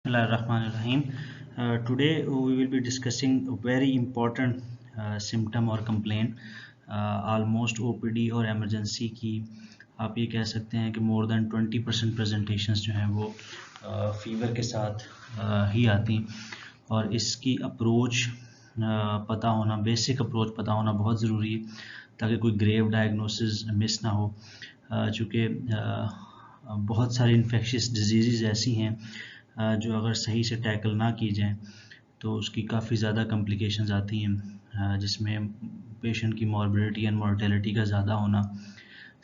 Bismillahirrahmanirrahim. Today we will be discussing a very important symptom or complaint. Almost OPD और emergency की आप ये कह सकते हैं कि more than 20% presentations जो हैं वो फीवर के साथ ही आती और इसकी अप्रोच पता होना, बेसिक अप्रोच पता होना बहुत ज़रूरी है ताकि कोई ग्रेव डायग्नोसिस मिस ना हो, चूँकि बहुत सारी इन्फेक्शियस डिजीज़ ऐसी हैं जो अगर सही से टैकल ना की जाएं तो उसकी काफ़ी ज़्यादा कॉम्प्लिकेशंस आती हैं, जिसमें पेशेंट की मॉर्बिडिटी एंड मोर्टेलिटी का ज़्यादा होना।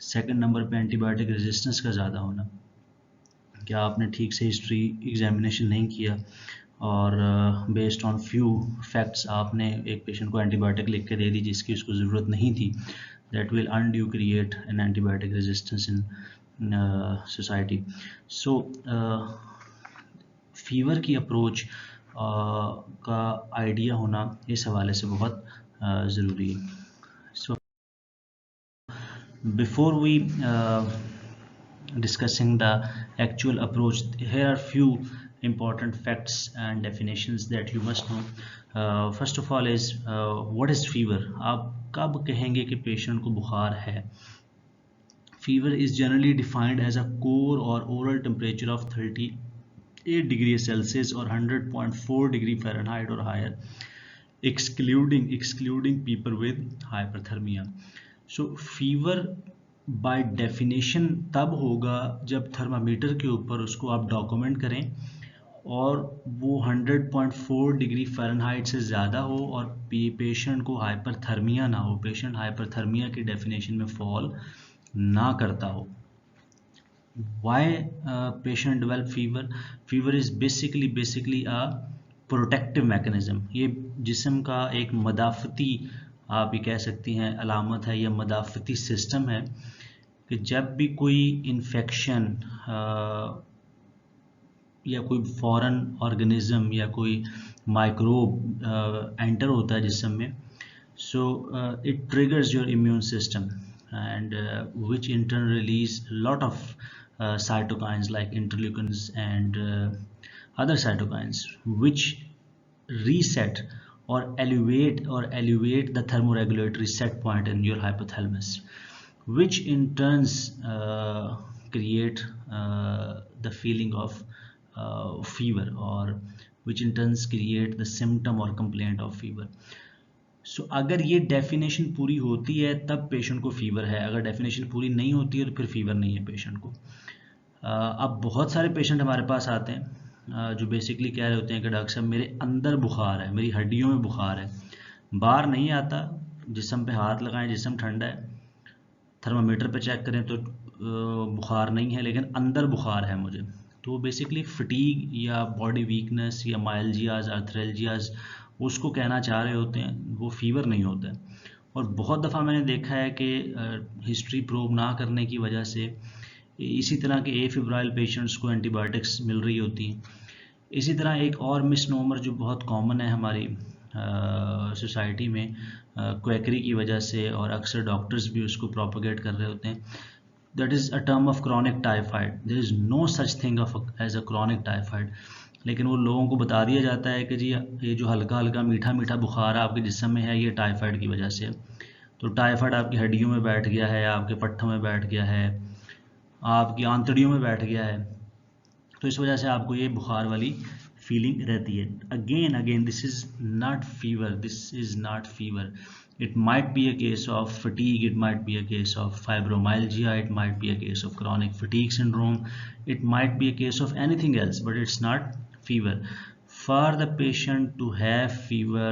सेकंड नंबर पे एंटीबायोटिक रेजिस्टेंस का ज़्यादा होना। क्या आपने ठीक से हिस्ट्री एग्जामिनेशन नहीं किया और बेस्ड ऑन फ्यू फैक्ट्स आपने एक पेशेंट को एंटीबायोटिक लिख के दे दी जिसकी उसको ज़रूरत नहीं थी, that will undue create an antibiotic resistance in society. So fever की अप्रोच का आइडिया होना इस हवाले से बहुत ज़रूरी है। So before we discussing the actual approach, here are few important facts and definitions that you must know. First of all is what is fever? आप कब कहेंगे कि पेशेंट को बुखार है? Fever is generally defined as a core or oral temperature of 38 degrees Celsius or 100.4 degree Fahrenheit or higher, excluding people with hyperthermia. So fever by definition तब होगा जब थर्मामीटर के ऊपर उसको आप डॉक्यूमेंट करें और वो 100.4 डिग्री फ़ारेनहाइट से ज़्यादा हो और पेशेंट को हाइपरथर्मिया ना हो, पेशेंट हाइपरथर्मिया की डेफिनेशन में फॉल ना करता हो। Why patient develop fever? Fever is basically a protective mechanism. ये जिस्म का एक मदाफ़ती आप ये कह सकती हैं अलामत है या मदाफ़ती सिस्टम है कि जब भी कोई इन्फेक्शन या कोई फॉरेन ऑर्गेनिज्म या कोई माइक्रोब एंटर होता है जिस्म में, so it triggers your immune system and which in turn release a lot of cytokines like interleukins and other cytokines which reset or elevate the thermoregulatory set point in your hypothalamus, which in turns create the feeling of fever, or which in turns create the symptom or complaint of fever. सो अगर ये definition पूरी होती है तब patient को fever है, अगर definition पूरी नहीं होती है तो फिर फीवर नहीं है पेशेंट को। अब बहुत सारे पेशेंट हमारे पास आते हैं जो बेसिकली कह रहे होते हैं कि डॉक्टर साहब मेरे अंदर बुखार है, मेरी हड्डियों में बुखार है, बाहर नहीं आता, जिस्म पे हाथ लगाएं जिस्म ठंडा है, थर्मामीटर पे चेक करें तो बुखार नहीं है, लेकिन अंदर बुखार है मुझे। तो बेसिकली फटीग या बॉडी वीकनेस या माइल्जियाज आर्थ्रेल्जियाज उसको कहना चाह रहे होते हैं, वो फीवर नहीं होता है। और बहुत दफ़ा मैंने देखा है कि हिस्ट्री प्रूव ना करने की वजह से इसी तरह के एफिब्राइल पेशेंट्स को एंटीबायोटिक्स मिल रही होती हैं। इसी तरह एक और मिसनोमर जो बहुत कॉमन है हमारी सोसाइटी में क्वैकरी की वजह से, और अक्सर डॉक्टर्स भी उसको प्रोपोगेट कर रहे होते हैं, that is a term of chronic typhoid. There is no such thing of as a chronic typhoid, लेकिन वो लोगों को बता दिया जाता है कि जी ये जो हल्का हल्का मीठा बुखार आपके जिस्म में है ये टाइफाइड की वजह से है। तो टाइफाइड आपकी हड्डियों में बैठ गया है, आपके पट्ठों में बैठ गया है, आपकी आंतड़ियों में बैठ गया है, तो इस वजह से आपको ये बुखार वाली फीलिंग रहती है। Again this is not fever, it might be a case of fatigue, it might be a case of fibromyalgia, it might be a case of chronic fatigue syndrome, it might be a case of anything else, but it's not fever. For the patient to have fever,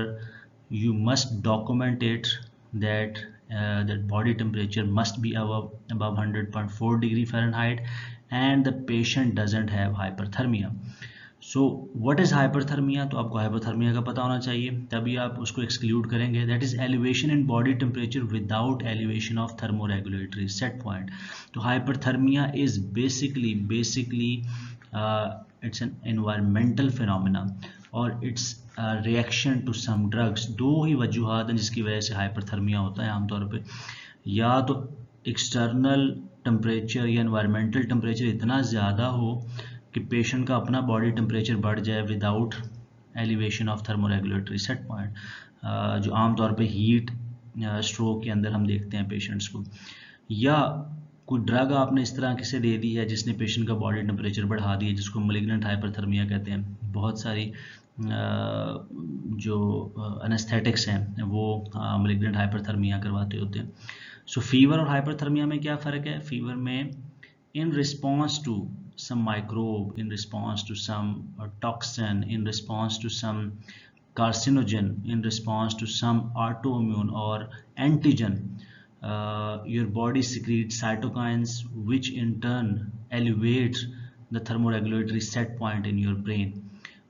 you must document it, that that body temperature must be above 100.4 degree Fahrenheit and the patient doesn't have hyperthermia. So what is hyperthermia? तो आपको hyperthermia का पता होना चाहिए, तभी आप उसको exclude करेंगे। That is elevation in body temperature without elevation of thermoregulatory set point. तो hyperthermia is basically it's an environmental phenomena और it's reaction to some drugs. दो ही वजूहात हैं जिसकी वजह से हाइपरथर्मिया होता है आमतौर पे, या तो एक्सटर्नल टेम्परेचर या एनवायरमेंटल टेम्परेचर इतना ज़्यादा हो कि पेशेंट का अपना बॉडी टेम्परेचर बढ़ जाए without elevation of thermoregulatory set point, जो आमतौर पे हीट स्ट्रोक के अंदर हम देखते हैं पेशेंट्स को, या कोई ड्रग आपने इस तरह किसे दे दी है जिसने पेशेंट का बॉडी टेम्परेचर बढ़ा दिया, जिसको मैलिग्नेंट हाइपरथर्मिया कहते हैं। बहुत सारी जो एनेस्थेटिक्स हैं वो मैलिग्नेंट हाइपरथर्मिया करवाते होते हैं। सो फीवर और हाइपरथर्मिया में क्या फ़र्क है? फीवर में in response to some microbe, in response to some toxin, in response to some carcinogen, in response to some autoimmune or antigen, your body secretes cytokines which in turn elevate the thermoregulatory set point in your brain,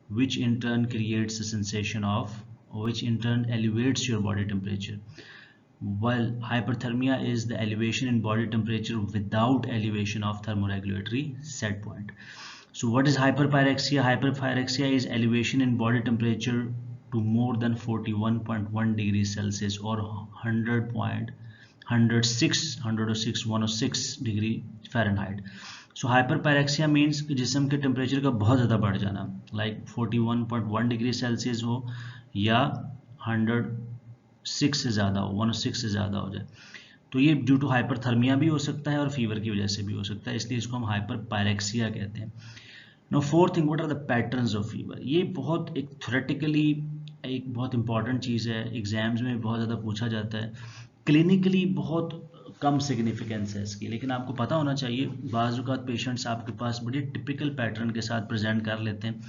which in turn creates a sensation of, which in turn elevates your body temperature. While hyperthermia is the elevation in body temperature without elevation of thermoregulatory set point. So what is hyperpyrexia? Hyperpyrexia is elevation in body temperature to more than 41.1 degrees Celsius or 106 degree Fahrenheit. So hyperpyrexia means कि जिस्म के temperature का बहुत ज़्यादा बढ़ जाना, like 41.1 degree Celsius हो या 106 से ज़्यादा हो, 106 से ज़्यादा हो जाए, तो ये ड्यू टू हाइपरथर्मिया भी हो सकता है और फीवर की वजह से भी हो सकता है, इसलिए इसको हम हाइपरपायरेक्सिया कहते हैं। No fourth thing, what are the patterns of fever? ये बहुत एक थ्योरेटिकली एक बहुत इंपॉर्टेंट चीज़ है, एग्जाम्स में बहुत ज़्यादा पूछा जाता है, क्लिनिकली बहुत कम सिग्निफिकेंस है इसकी, लेकिन आपको पता होना चाहिए। बाज़ औक़ात पेशेंट्स आपके पास बड़े टिपिकल पैटर्न के साथ प्रेजेंट कर लेते हैं,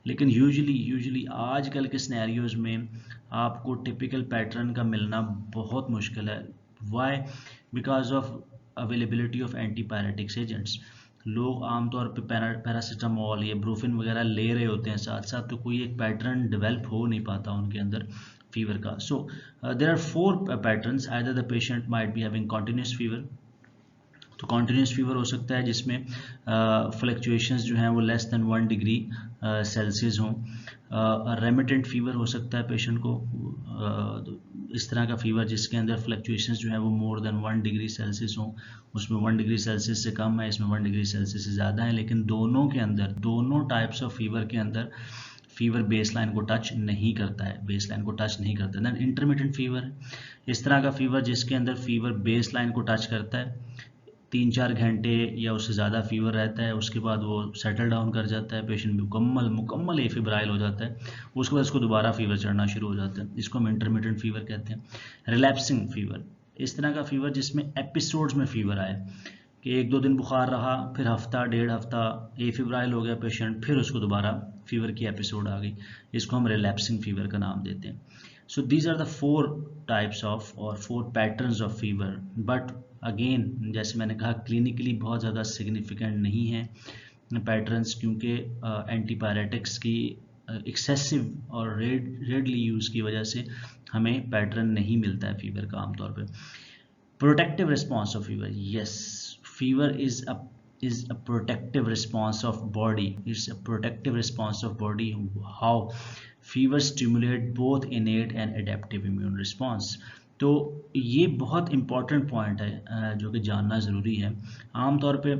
लेकिन यूजुअली आजकल के सिनेरियोज़ में आपको टिपिकल पैटर्न का मिलना बहुत मुश्किल है। Why? Because of availability of antipyretics agents. लोग आमतौर पे पैरासीटामोल या ब्रूफिन वगैरह ले रहे होते हैं साथ साथ, तो कोई एक पैटर्न डेवलप हो नहीं पाता उनके अंदर फीवर का। So there are 4 patterns. Either the patient might be having continuous fever, तो कॉन्टिन्यूस फीवर हो सकता है जिसमें फ्लक्चुएशंस जो हैं वो लेस देन 1 डिग्री सेल्सियस हों। रेमिटेंट फीवर हो सकता है पेशेंट को, इस तरह का फीवर जिसके अंदर फ्लक्चुएशंस जो है वो मोर देन 1 डिग्री सेल्सियस हों, उसमें 1 डिग्री सेल्सियस से कम है, इसमें 1 डिग्री सेल्सियस से ज़्यादा है, लेकिन दोनों के अंदर, दोनों टाइप्स ऑफ फीवर के अंदर फीवर बेसलाइन को टच नहीं करता है, बेसलाइन को टच नहीं करता है। देन इंटरमिटेंट फीवर, इस तरह का फीवर जिसके अंदर फीवर बेसलाइन को टच करता है, 3-4 घंटे या उससे ज़्यादा फीवर रहता है, उसके बाद वो सेटल डाउन कर जाता है, पेशेंट मुकम्मल एफिब्राइल हो जाता है, उसके बाद उसको दोबारा फीवर चढ़ना शुरू हो जाता है, इसको हम इंटरमिटेंट फीवर कहते हैं। रिलैप्सिंग फीवर, इस तरह का फीवर जिसमें एपिसोड्स में फीवर आए कि 1-2 दिन बुखार रहा, फिर हफ्ता 1.5 हफ्ता एफिब्राइल हो गया पेशेंट, फिर उसको दोबारा फीवर की एपिसोड आ गई, इसको हम रिलैप्सिंग फीवर का नाम देते हैं। So these are the 4 types of or 4 patterns of fever, but again जैसे मैंने कहा क्लिनिकली बहुत ज़्यादा सिग्निफिकेंट नहीं है पैटर्न्स, क्योंकि एंटीपायरेटिक्स की एक्सेसिव और रेडली यूज़ की वजह से हमें पैटर्न नहीं मिलता है फीवर का आमतौर पे। Protective response of fever, yes, fever is a protective response of body. It's a protective response of body. How? Fever stimulate both innate and adaptive immune response. तो ये बहुत इम्पॉर्टेंट पॉइंट है जो कि जानना ज़रूरी है। आमतौर पे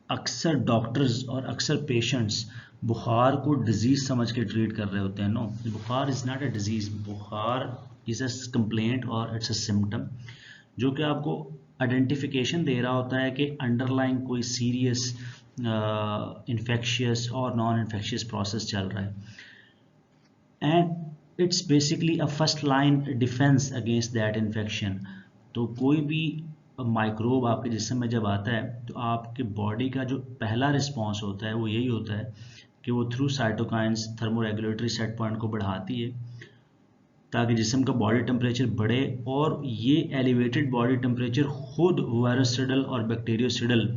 अक्सर डॉक्टर्स और अक्सर पेशेंट्स बुखार को डिजीज़ समझ के ट्रीट कर रहे होते हैं। नो, बुखार इज़ नॉट अ डिजीज़, बुखार इज़ अ कंप्लेंट और इट्स अ सिम्टम जो कि आपको आइडेंटिफिकेशन दे रहा होता है कि अंडरलाइन कोई सीरियस इन्फेक्शियस और नॉन इन्फेक्शियस प्रोसेस चल रहा है, and it's basically a first line defence against that infection. तो कोई भी माइक्रोब आपके जिस्म में जब आता है तो आपके बॉडी का जो पहला रिस्पॉन्स होता है वो यही होता है कि वो through cytokines thermoregulatory set point को बढ़ाती है ताकि जिस्म का बॉडी टेम्परेचर बढ़े, और ये एलिवेटेड बॉडी टेम्परेचर खुद वायरसिडल और बैक्टीरियोसिडल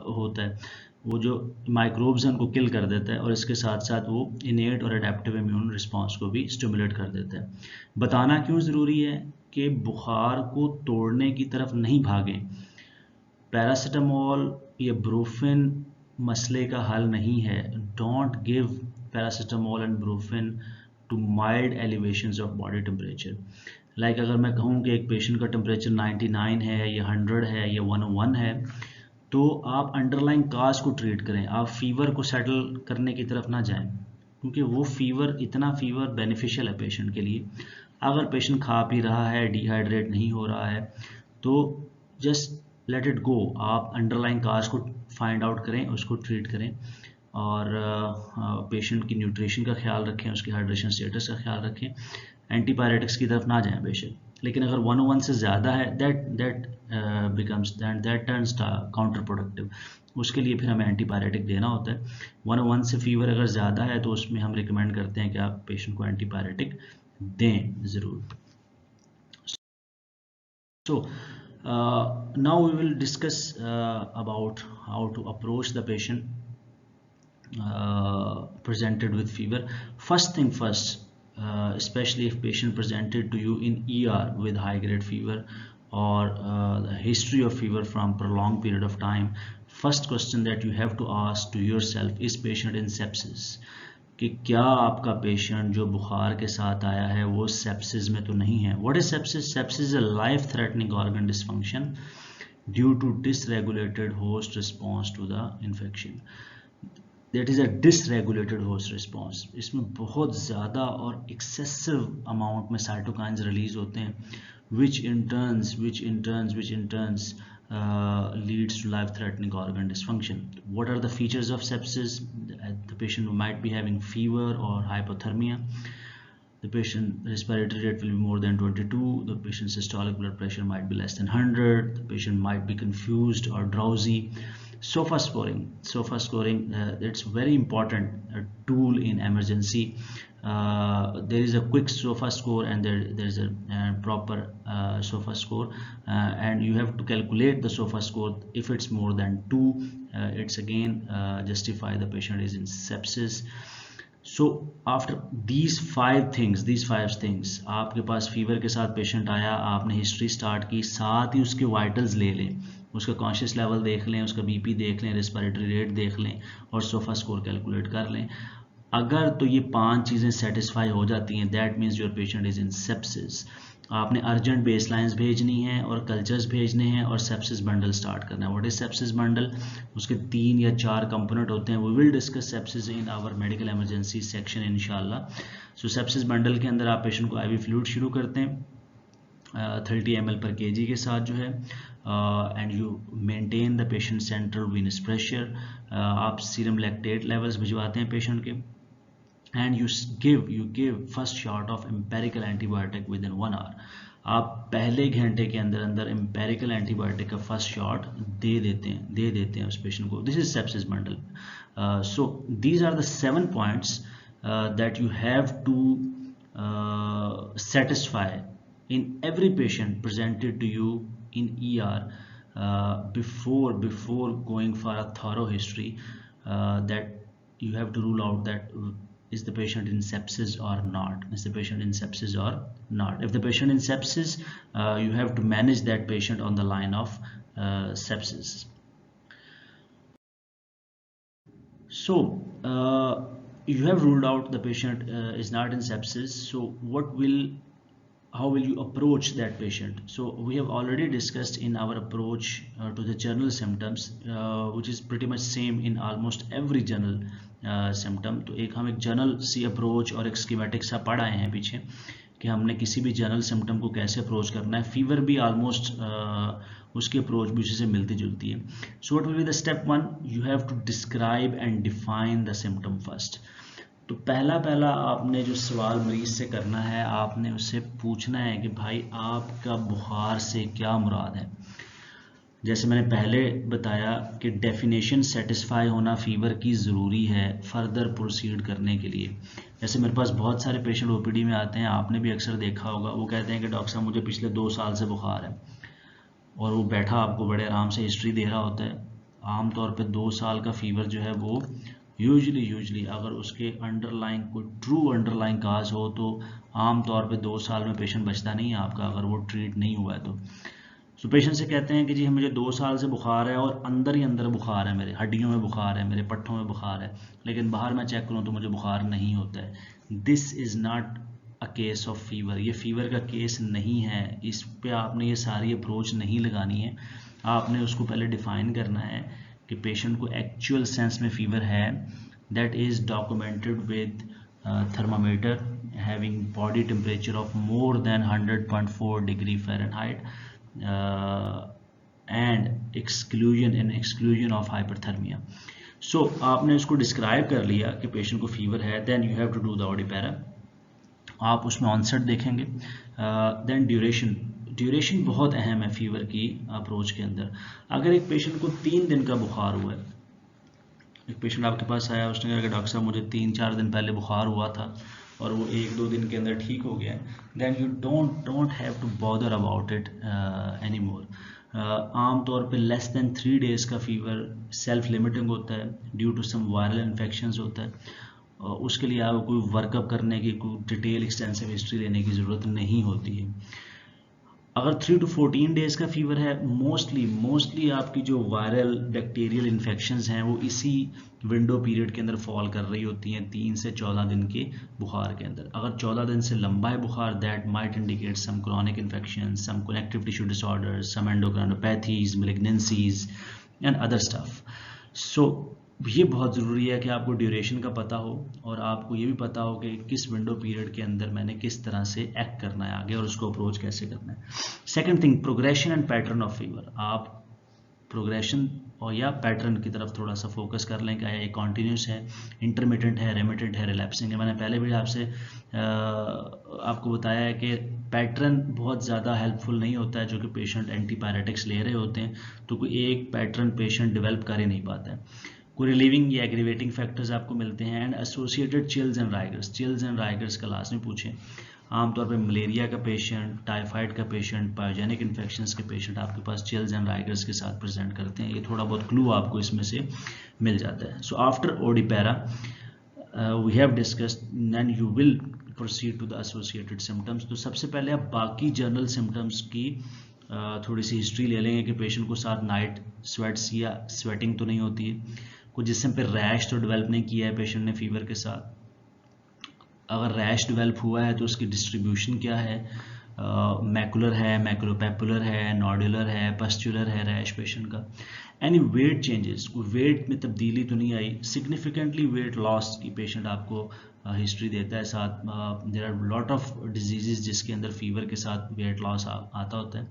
होता है, वो जो माइक्रोब्स हैं उनको किल कर देता है, और इसके साथ साथ वो इनेट और एडेप्टिव इम्यून रिस्पांस को भी स्टिमुलेट कर देता है। बताना क्यों ज़रूरी है कि बुखार को तोड़ने की तरफ नहीं भागें। पैरासीटामोल या ब्रूफिन मसले का हल नहीं है। Don't give paracetamol and Brufen to mild elevations of body temperature. Like अगर मैं कहूँ कि एक पेशेंट का टेम्परेचर 99 है या 100 है या 101 है, तो आप अंडरलाइंग काज को ट्रीट करें, आप फीवर को सेटल करने की तरफ ना जाएं, क्योंकि वो फीवर, इतना फीवर बेनिफिशियल है पेशेंट के लिए। अगर पेशेंट खा पी रहा है, डिहाइड्रेट नहीं हो रहा है, तो जस्ट लेट इट गो। आप अंडरलाइंग काज को फाइंड आउट करें, उसको ट्रीट करें, और पेशेंट की न्यूट्रिशन का ख्याल रखें, उसकी हाइड्रेशन स्टेटस का ख्याल रखें। एंटीपायरेटिक्स की तरफ ना जाएं बेशक, लेकिन अगर 101 से ज़्यादा है, that becomes that turns counter productive. उसके लिए फिर हमें एंटीपायरेटिक देना होता है। 101 से फीवर अगर ज़्यादा है तो उसमें हम रिकमेंड करते हैं कि आप पेशेंट को एंटीपायरेटिक दें ज़रूर। So now we will discuss about how to approach the patient presented with fever. First thing first, especially if patient presented to you in ER with high grade fever, or the history of fever from prolonged period of time, first question that you have to ask to yourself, is patient in sepsis? कि क्या आपका patient जो बुखार के साथ आया है वो सेप्सिस में तो नहीं है। What is sepsis? Sepsis is a life threatening organ dysfunction due to dysregulated host response to the infection. That is a dysregulated host response. इसमें बहुत ज़्यादा और एक्सेसिव अमाउंट में साइटोकाइंस रिलीज होते हैं, which in turns leads to life-threatening organ dysfunction. What are the features of sepsis? The patient might be having fever or hypothermia. The patient respiratory rate will be more than 22. The patient's systolic blood pressure might be less than 100. The patient might be confused or drowsy. SOFA scoring, it's very important tool in emergency. There is a quick SOFA score, and there is a proper SOFA score, and you have to calculate the SOFA score. If it's more than 2, it's again justify the patient is in sepsis. So after these five things, आपके पास fever के साथ patient आया, आपने history start की, साथ ही उसके vitals ले लें, उसका कॉन्शियस लेवल देख लें, उसका बीपी देख लें, रेस्पिरेटरी रेट देख लें, और सोफा स्कोर कैलकुलेट कर लें। अगर तो ये 5 चीज़ें सेटिस्फाई हो जाती हैं, that means your patient is in sepsis. आपने अर्जेंट बेसलाइंस भेजनी है और कल्चर्स भेजने हैं और सेप्सिस बंडल स्टार्ट करना है। What is sepsis bundle? उसके 3 या 4 कंपोनेंट होते हैं। We will discuss sepsis in our medical emergency section इंशाल्लाह। सो सेप्सिस बंडल के अंदर आप पेशेंट को IV फ्लूइड शुरू करते हैं 30 ml per kg के साथ जो है, and you maintain the patient central Venus pressure. आप सीरम लैक्टेट लेवल्स भिजवाते हैं पेशेंट के, and you give first shot of empirical antibiotic within 1 hour. आप पहले घंटे के अंदर अंदर empirical antibiotic का फर्स्ट शॉट दे देते हैं उस पेशेंट को। This is sepsis bundle. So these are the 7 points that you have to satisfy in every patient presented to you in ER before going for a thorough history, that you have to rule out that is the patient in sepsis or not. If the patient in sepsis, you have to manage that patient on the line of sepsis. So you have ruled out the patient is not in sepsis. So how will you approach that patient? So we have already discussed in our approach to the general symptoms, which is pretty much same in almost every general symptom. तो हम एक general सी approach और एक schematic सा पढ़ आए हैं पीछे कि हमने किसी भी जनरल सिम्टम को कैसे अप्रोच करना है। फीवर भी ऑलमोस्ट उसकी अप्रोच भी उसी से मिलती जुलती है। So what will be the step 1? You have to describe and define the symptom first. तो पहला आपने जो सवाल मरीज से करना है, आपने उससे पूछना है कि भाई आपका बुखार से क्या मुराद है। जैसे मैंने पहले बताया कि डेफिनेशन सेटिस्फाई होना फीवर की ज़रूरी है फर्दर प्रोसीड करने के लिए। जैसे मेरे पास बहुत सारे पेशेंट OPD में आते हैं, आपने भी अक्सर देखा होगा, वो कहते हैं कि डॉक्टर साहब मुझे पिछले 2 साल से बुखार है, और वो बैठा आपको बड़े आराम से हिस्ट्री दे रहा होता है। आमतौर पे 2 साल का फीवर जो है वो यूजली अगर उसके अंडरलाइंग कोई ट्रू अंडरलाइंग काज हो तो आमतौर पे 2 साल में पेशेंट बचता नहीं है आपका, अगर वो ट्रीट नहीं हुआ है तो। सो पेशेंट से कहते हैं कि जी मुझे 2 साल से बुखार है और अंदर ही अंदर बुखार है, मेरे हड्डियों में बुखार है, मेरे पट्ठों में बुखार है, लेकिन बाहर मैं चेक करूं तो मुझे बुखार नहीं होता है। This is not a case of fever. ये फीवर का केस नहीं है, इस पे आपने ये सारी अप्रोच नहीं लगानी है। आपने उसको पहले डिफाइन करना है कि पेशेंट को एक्चुअल सेंस में फीवर है, that is documented with thermometer having body temperature of more than 100.4 degree Fahrenheit, and exclusion of hyperthermia. So आपने उसको डिस्क्राइब कर लिया कि पेशेंट को फीवर है, then you have to do the ODIPARA. आप उसमें ऑनसेट देखेंगे। देन ड्यूरेशन बहुत अहम है फीवर की अप्रोच के अंदर। अगर एक पेशेंट को 3 दिन का बुखार हुआ है, एक पेशेंट आपके पास आया, उसने कहा कि डॉक्टर साहब मुझे 3-4 दिन पहले बुखार हुआ था और वो 1-2 दिन के अंदर ठीक हो गया, then you don't have to bother about it any more. आम तौर पे लेस देन 3 डेज का फीवर सेल्फ लिमिटिंग होता है, due to some viral infections होता है। उसके लिए आपको कोई वर्कअप करने की, कोई डिटेल एक्सटेंसिव हिस्ट्री लेने की ज़रूरत नहीं होती है। अगर 3 to 14 डेज का फीवर है, मोस्टली आपकी जो वायरल बैक्टीरियल इन्फेक्शंस हैं वो इसी विंडो पीरियड के अंदर फॉल कर रही होती हैं, 3 से 14 दिन के बुखार के अंदर। अगर 14 दिन से लंबा है बुखार, that might indicate some chronic infection, some connective tissue disorders, some endocrinopathies, malignancies and other stuff. So ये बहुत ज़रूरी है कि आपको ड्यूरेशन का पता हो और आपको ये भी पता हो कि किस विंडो पीरियड के अंदर मैंने किस तरह से एक्ट करना है आगे और उसको अप्रोच कैसे करना है। Second thing, progression and pattern of fever. आप प्रोग्रेशन और या पैटर्न की तरफ थोड़ा सा फोकस कर लें, क्या ये कॉन्टीन्यूस है, इंटरमिटेंट है, रेमिटेंट है, रिलैप्सिंग है। मैंने पहले भी आपसे आपको बताया है कि पैटर्न बहुत ज़्यादा हेल्पफुल नहीं होता है, जो कि पेशेंट एंटीपायरेटिक्स ले रहे होते हैं तो कोई एक पैटर्न पेशेंट डेवलप कर ही नहीं पाता है। कोई रिलीविंग या एग्रीवेटिंग फैक्टर्स आपको मिलते हैं, and associated chills and rigors का लास्ट में पूछें। आमतौर पे मलेरिया का पेशेंट, टाइफाइड का पेशेंट, पायोजेनिक इन्फेक्शंस के पेशेंट आपके पास चिल्स एंड राइगर्स के साथ प्रेजेंट करते हैं। ये थोड़ा बहुत क्लू आपको इसमें से मिल जाता है। So after ODIPARA we have discussed, then you will proceed to the associated symptoms. तो सबसे पहले आप बाकी जनरल सिम्टम्स की थोड़ी सी हिस्ट्री ले लेंगे कि पेशेंट को साथ नाइट स्वेट्स या स्वेटिंग तो नहीं होती है, कुछ जिसम पे रैश तो डेवलप नहीं किया है पेशेंट ने फीवर के साथ। अगर रैश डेवलप हुआ है तो उसकी डिस्ट्रीब्यूशन क्या है, मैकुलर है, मैकुलोपेपुलर है, नॉडुलर है, पस्चुलर है रैश पेशेंट का। एनी वेट चेंजेस, कोई वेट में तब्दीली तो नहीं आई, सिग्निफिकेंटली वेट लॉस की पेशेंट आपको हिस्ट्री देता है साथ। There are lot of diseases जिसके अंदर फीवर के साथ वेट लॉस आता होता है।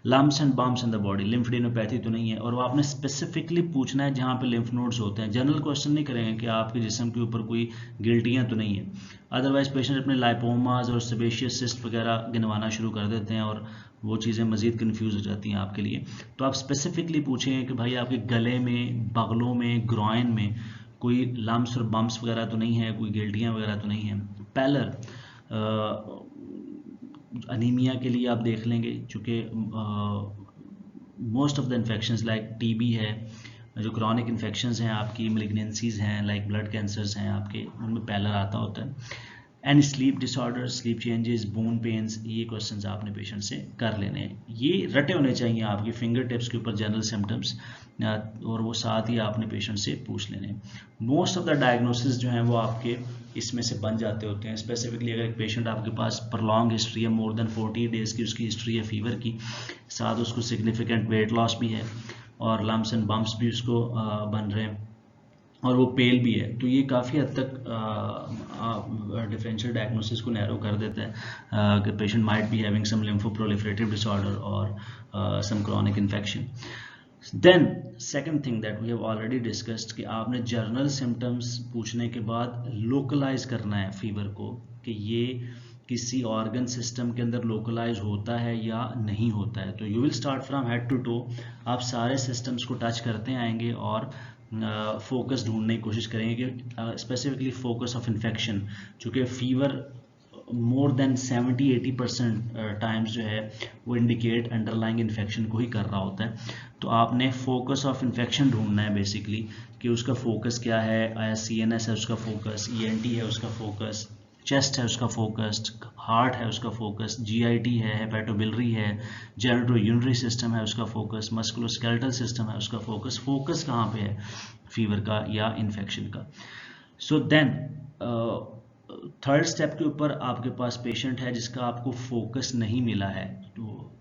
Lumps and bumps in the body, lymphadenopathy तो नहीं है, और वो आपने स्पेसिफिकली पूछना है जहाँ पे लिम्फ नोड्स होते हैं। जनरल क्वेश्चन नहीं करेंगे कि आपके जिस्म के ऊपर कोई गिल्टियाँ तो नहीं है, अदरवाइज पेशेंट अपने लाइपोमास और सेबेशियस सिस्ट वगैरह गिनवाना शुरू कर देते हैं और वो चीज़ें मज़ीद कंफ्यूज हो जाती हैं आपके लिए। तो आप स्पेसिफिकली पूछें कि भाई आपके गले में, बगलों में, ग्रॉइन में कोई लम्प्स और बम्प्स वगैरह तो नहीं है, कोई गिल्टियाँ वगैरह तो नहीं है। पैलर, अनीमिया के लिए आप देख लेंगे, चूँकि most of the infections like TB है, जो क्रॉनिक इन्फेक्शंस हैं आपकी, मैलिग्नेंसीज हैं लाइक ब्लड कैंसर्स हैं आपके, उनमें पैलर आता होता है। And sleep disorder, sleep changes, bone pains, ये क्वेश्चंस आपने पेशेंट से कर लेने हैं। ये रटे होने चाहिए आपके फिंगर टिप्स के ऊपर जनरल सिम्टम्स, और वो साथ ही आपने पेशेंट से पूछ लेने हैं। मोस्ट ऑफ द डायग्नोसिस जो हैं वो आपके इसमें से बन जाते होते हैं। स्पेसिफिकली अगर एक पेशेंट आपके पास प्रलॉन्ग हिस्ट्री है, मोर देन 40 डेज की उसकी हिस्ट्री है फीवर की, साथ उसको सिग्निफिकेंट वेट लॉस भी है और लम्प्स एंड बम्प्स भी उसको बन रहे हैं और वो पेल भी है, तो ये काफ़ी हद तक डिफरेंशियल डायग्नोसिस को नैरो कर देता है कि patient might be having some lymphoproliferative disorder और some chronic infection. Then second thing that we have already discussed कि आपने जर्नल सिम्टम्स पूछने के बाद लोकलाइज करना है फीवर को, कि ये किसी ऑर्गन सिस्टम के अंदर लोकलाइज होता है या नहीं होता है। तो you will start from head to toe, आप सारे सिस्टम्स को टच करते आएंगे और फोकस ढूंढने की कोशिश करेंगे कि स्पेसिफिकली फोकस ऑफ इन्फेक्शन, चूँकि फीवर मोर देन 70-80% टाइम्स जो है वो इंडिकेट अंडरलाइंग इन्फेक्शन को ही कर रहा होता है। तो आपने फोकस ऑफ इन्फेक्शन ढूंढना है बेसिकली, कि उसका फोकस क्या है, CNS है उसका फोकस, ENT है उसका फोकस, चेस्ट है उसका फोकस, हार्ट है उसका फोकस, GIT है, हेपेटोबिलरी है, जेनिटो यूरिनरी सिस्टम है उसका फोकस, मस्कुलोस्केलेटल सिस्टम है उसका फोकस। फोकस कहाँ पे है फीवर का या इन्फेक्शन का। सो देन थर्ड स्टेप के ऊपर आपके पास पेशेंट है जिसका आपको फोकस नहीं मिला है, तो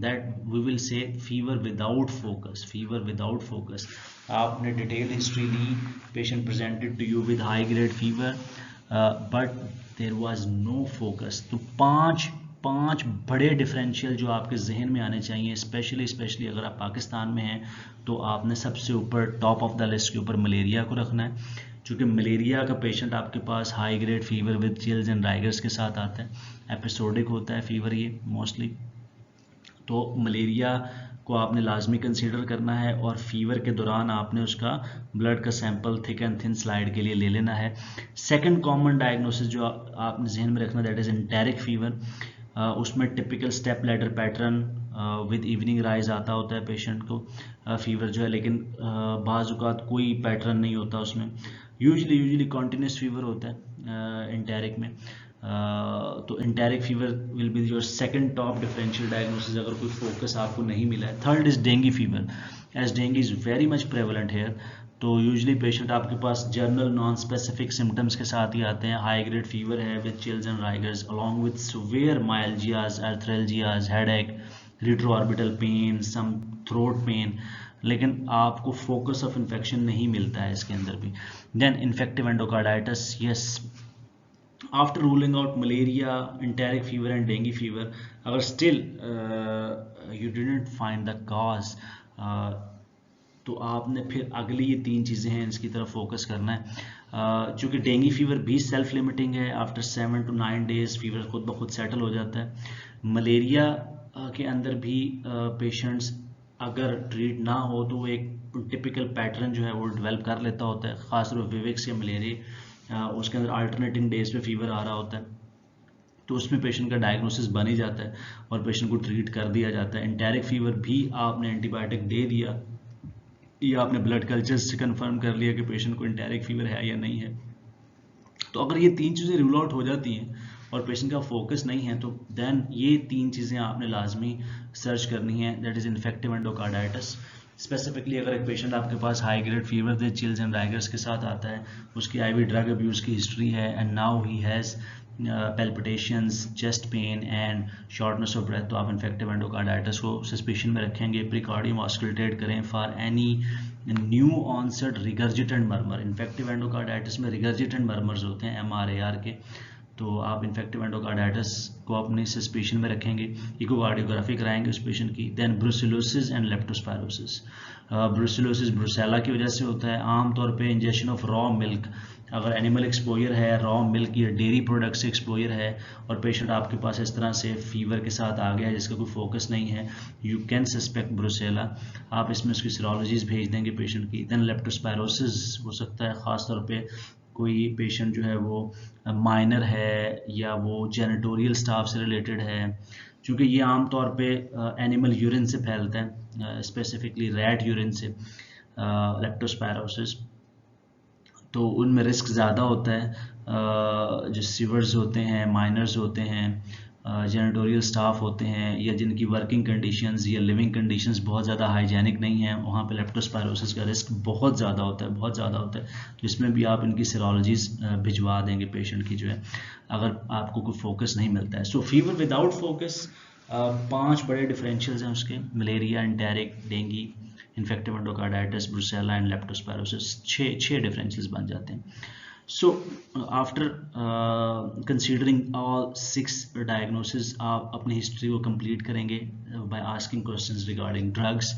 that we will say fever without focus, fever without focus. आपने डिटेल हिस्ट्री ली, patient presented to you with high grade fever but there was no focus. तो पांच बड़े डिफरेंशियल जो आपके जहन में आने चाहिए, स्पेशली अगर आप पाकिस्तान में हैं तो आपने सबसे ऊपर टॉप ऑफ द लिस्ट के ऊपर मलेरिया को रखना है, क्योंकि मलेरिया का पेशेंट आपके पास high grade fever with chills and rigors के साथ आता है, एपिसोडिक होता है फीवर ये मोस्टली। तो मलेरिया को आपने लाजमी कंसीडर करना है और फीवर के दौरान आपने उसका ब्लड का sample thick and thin slide के लिए ले लेना है। सेकंड कॉमन डायग्नोसिस जो आपने जहन में रखना, दैट इज़ एंटेरिक फीवर। उसमें typical step ladder pattern with evening rise आता होता है पेशेंट को फीवर जो है, लेकिन बाज़ औक़ात कोई पैटर्न नहीं होता उसमें, यूजली कॉन्टीन्यूस फीवर होता है एंटेरिक में। तो enteric fever will be your second top differential diagnosis अगर कोई फोकस आपको नहीं मिला है। Third is dengue fever, as dengue is very much prevalent here. तो यूजली पेशेंट आपके पास जर्नल नॉन स्पेसिफिक सिम्टम्स के साथ ही आते हैं। हाई ग्रेड फीवर है with chills and rigors along with severe myalgias, arthralgias, headache, retroorbital pain, some throat pain, लेकिन आपको फोकस ऑफ इन्फेक्शन नहीं मिलता है इसके अंदर भी। Then infective endocarditis, yes, after ruling out malaria, enteric fever and dengue fever, अगर still you didn't find the cause, तो आपने फिर अगली ये 3 चीज़ें हैं इसकी तरफ फोकस करना है। चूँकि डेंगू फीवर भी सेल्फ लिमिटिंग है, आफ्टर 7 to 9 डेज फीवर खुद ब खुद सेटल हो जाता है। मलेरिया के अंदर भी पेशेंट्स अगर ट्रीट ना हो तो वो एक टिपिकल पैटर्न जो है वो डेवलप कर लेता होता है, ख़ासतौर पर विवेक्स या मलेरिया, उसके अंदर अल्टरनेटिंग डेज पे फीवर आ रहा होता है, तो उसमें पेशेंट का डायग्नोसिस बन ही जाता है और पेशेंट को ट्रीट कर दिया जाता है। एंटेरिक फीवर भी आपने एंटीबायोटिक दे दिया या आपने ब्लड कल्चर से कंफर्म कर लिया कि पेशेंट को एंटेरिक फीवर है या नहीं है, तो अगर ये 3 चीज़ें रूल आउट हो जाती हैं और पेशेंट का फोकस नहीं है तो देन ये 3 चीज़ें आपने लाजमी सर्च करनी है, that is infective endocarditis. Specifically अगर एक पेशेंट आपके पास high grade fever with chills and rigors के साथ आता है, उसकी आईवी ड्रग अब्यूज़ की हिस्ट्री है and now he has palpitations, chest pain and shortness of breath, तो आप इन्फेक्टिव एंडोकार्डाइटिस को सस्पिशन में रखेंगे। प्रिकार्डियम ऑस्कल्टेट करें for any new onset regurgitant murmur. Infective endocarditis में रिगर्जिटेंट मर्मर्स होते हैं MRAR के, तो आप इन्फेक्टिव एंडोकार्डाइटिस को अपनी सस्पिशन में रखेंगे। इकोकार्डियोग्राफी कराएंगे उस पेशेंट की। Then brucellosis and leptospirosis. Brucellosis brucella की वजह से होता है, आमतौर पे इंजेक्शन ऑफ रॉ मिल्क, अगर एनिमल एक्सपोजर है, रॉ मिल्क या डेयरी प्रोडक्ट से एक्सपोजर है और पेशेंट आपके पास इस तरह से फीवर के साथ आ गया है जिसका कोई फोकस नहीं है, यू कैन सस्पेक्ट ब्रुसेला। आप इसमें उसकी सीरोलॉजीज भेज देंगे पेशेंट की। देन लेप्टोस्पायरोसिस हो सकता है, ख़ासतौर पे कोई पेशेंट जो है वो माइनर है या वो जेनिटोरियल स्टाफ से रिलेटेड है, क्योंकि ये आमतौर पे एनिमल यूरिन से फैलता है, स्पेसिफिकली रैट यूरिन से लेप्टोस्पायरोसिस, तो उनमें रिस्क ज़्यादा होता है। जो सीवर्स होते हैं, माइनर्स होते हैं, जेनिटोरियल स्टाफ होते हैं या जिनकी वर्किंग कंडीशंस या लिविंग कंडीशंस बहुत ज़्यादा हाइजेनिक नहीं हैं, वहाँ पे लेप्टोस्पायरोसिस का रिस्क बहुत ज़्यादा होता है, बहुत ज़्यादा होता है। तो इसमें भी आप इनकी सीरोलॉजीज भिजवा देंगे पेशेंट की जो है, अगर आपको कोई फोकस नहीं मिलता है। सो फीवर विदाउट फोकस, 5 बड़े डिफरेंशियल्स हैं उसके, malaria, enteric, dengue, infective endocarditis, Brucella and leptospirosis, 6 differentials बन जाते हैं। So after considering all 6 diagnoses, आप अपनी हिस्ट्री को कंप्लीट करेंगे by asking questions regarding drugs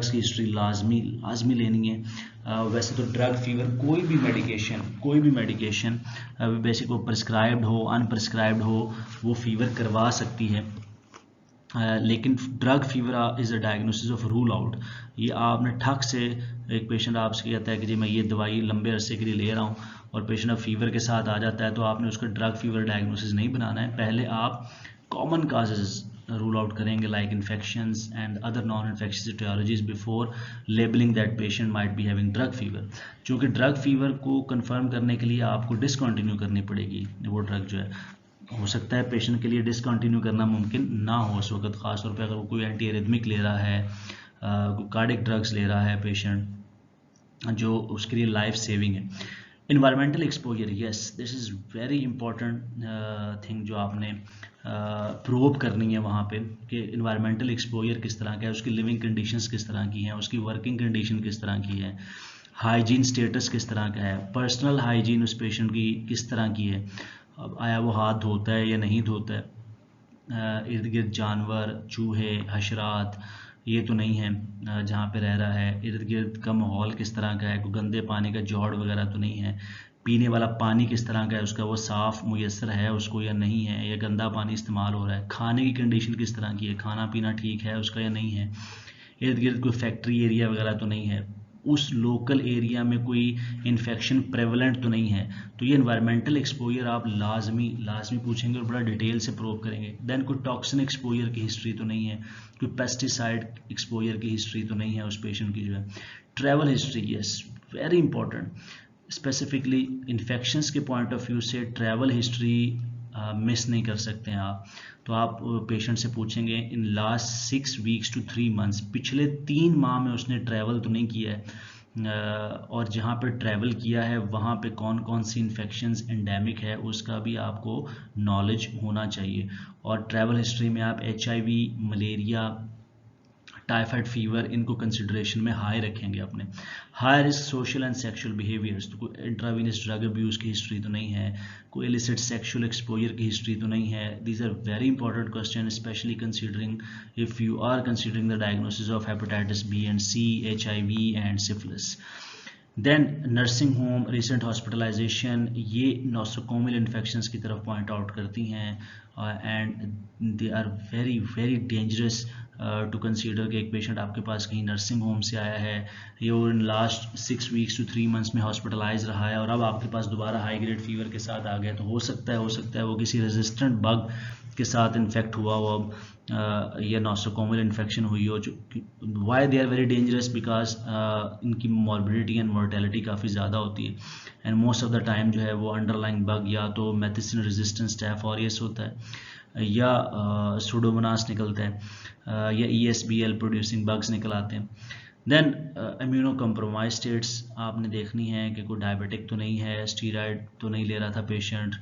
की हिस्ट्री लाजमी लेनी है। वैसे तो ड्रग फीवर कोई भी मेडिकेशन बेसिक वो प्रिस्क्राइब्ड हो, अनप्रिस्क्राइब्ड हो, वो फीवर करवा सकती है, लेकिन drug fever is a diagnosis of rule out. ये आपने ठक से, एक पेशेंट आपसे कहता है कि जी मैं ये दवाई लंबे अरसे के लिए ले रहा हूँ और पेशेंट अब फीवर के साथ आ जाता है, तो आपने उसका ड्रग फीवर डायग्नोसिस नहीं बनाना है। पहले आप कॉमन काजेज रूल आउट करेंगे like infections and other non infectious etiologies before labelling that patient might be having drug fever. चूँकि ड्रग फीवर को कंफर्म करने के लिए आपको डिसकंटिन्यू करनी पड़ेगी वो ड्रग जो है, हो सकता है पेशेंट के लिए डिसकंटिन्यू करना मुमकिन ना हो उस वक्त, ख़ासतौर पे अगर वो कोई एंटी एरिथमिक ले रहा है, कोई कार्डिक ड्रग्स ले रहा है पेशेंट जो उसके लिए लाइफ सेविंग है। Environmental exposure, yes this is very important thing जो आपने प्रूव करनी है वहाँ पे कि इन्वायरमेंटल एक्सपोजर किस तरह का है, उसकी लिविंग कंडीशंस किस तरह की हैं, उसकी वर्किंग कंडीशन किस तरह की है, हाइजीन स्टेटस किस तरह का है, पर्सनल हाइजीन उस पेशेंट की किस तरह की है, अब आया वो हाथ धोता है या नहीं धोता है, इर्द गिर्द जानवर चूहे हशरात ये तो नहीं है जहाँ पे रह रहा है, इर्द गिर्द का माहौल किस तरह का है, कोई गंदे पानी का जौड़ वगैरह तो नहीं है, पीने वाला पानी किस तरह का है, उसका वो साफ़ मुयस्सर है उसको या नहीं है, या गंदा पानी इस्तेमाल हो रहा है, खाने की कंडीशन किस तरह की है, खाना पीना ठीक है उसका या नहीं है, इर्द गिर्द कोई फैक्ट्री एरिया वगैरह तो नहीं है, उस लोकल एरिया में कोई इन्फेक्शन प्रेवलेंट तो नहीं है। तो ये इन्वायरमेंटल एक्सपोजर आप लाजमी पूछेंगे और बड़ा डिटेल से प्रूव करेंगे। देन कोई टॉक्सिन एक्सपोजर की हिस्ट्री तो नहीं है, कोई पेस्टिसाइड एक्सपोजर की हिस्ट्री तो नहीं है उस पेशेंट की जो है। Travel history, yes very important, specifically infections के पॉइंट ऑफ व्यू से ट्रैवल हिस्ट्री मिस नहीं कर सकते हैं आप। तो आप पेशेंट से पूछेंगे in last 6 weeks to 3 months, पिछले 3 माह में उसने ट्रैवल तो नहीं किया है, और जहाँ पर ट्रैवल किया है वहाँ पे कौन कौन सी इन्फेक्शंस एंडेमिक है उसका भी आपको नॉलेज होना चाहिए। और ट्रैवल हिस्ट्री में आप HIV, मलेरिया, टाइफाइड फीवर इनको कंसिडरेशन में हाई रखेंगे अपने। High risk social and sexual behaviours, तो कोई इंट्रावीनस ड्रग अब्यूज़ की हिस्ट्री तो नहीं है, कोई इलिसिट सेक्सुअल एक्सपोजर की हिस्ट्री तो नहीं है। These are very important question, specially considering if you are considering the diagnosis of hepatitis B and C, HIV and syphilis. Then nursing home, recent hospitalisation, ये nosocomial infections की तरफ point out करती हैं and they are very very dangerous to consider कि एक patient आपके पास कहीं nursing home से आया है, ये in last 6 weeks to 3 months में हॉस्पिटलाइज रहा है और अब आपके पास दोबारा हाई ग्रेड फीवर के साथ आ गया, तो हो सकता है वो किसी रेजिस्टेंट बग के साथ इन्फेक्ट हुआ हो या नोसोकोमियल इन्फेक्शन हुई हो। जो why they are very dangerous, because इनकी मॉर्बिडिटी एंड मोर्टेलिटी काफ़ी ज़्यादा होती है and most of the time जो है वो अंडरलाइंग बग या तो मेथिसिन रेजिस्टेंट स्टैफ ऑरियस होता है या सूडोमोनास निकलता है या ESBL प्रोड्यूसिंग बग्स निकल आते हैं। देन इम्यूनो कम्प्रोमाइज स्टेट्स आपने देखनी है कि कोई डायबिटिक तो नहीं है, स्टीरॉयड तो नहीं ले रहा था पेशेंट,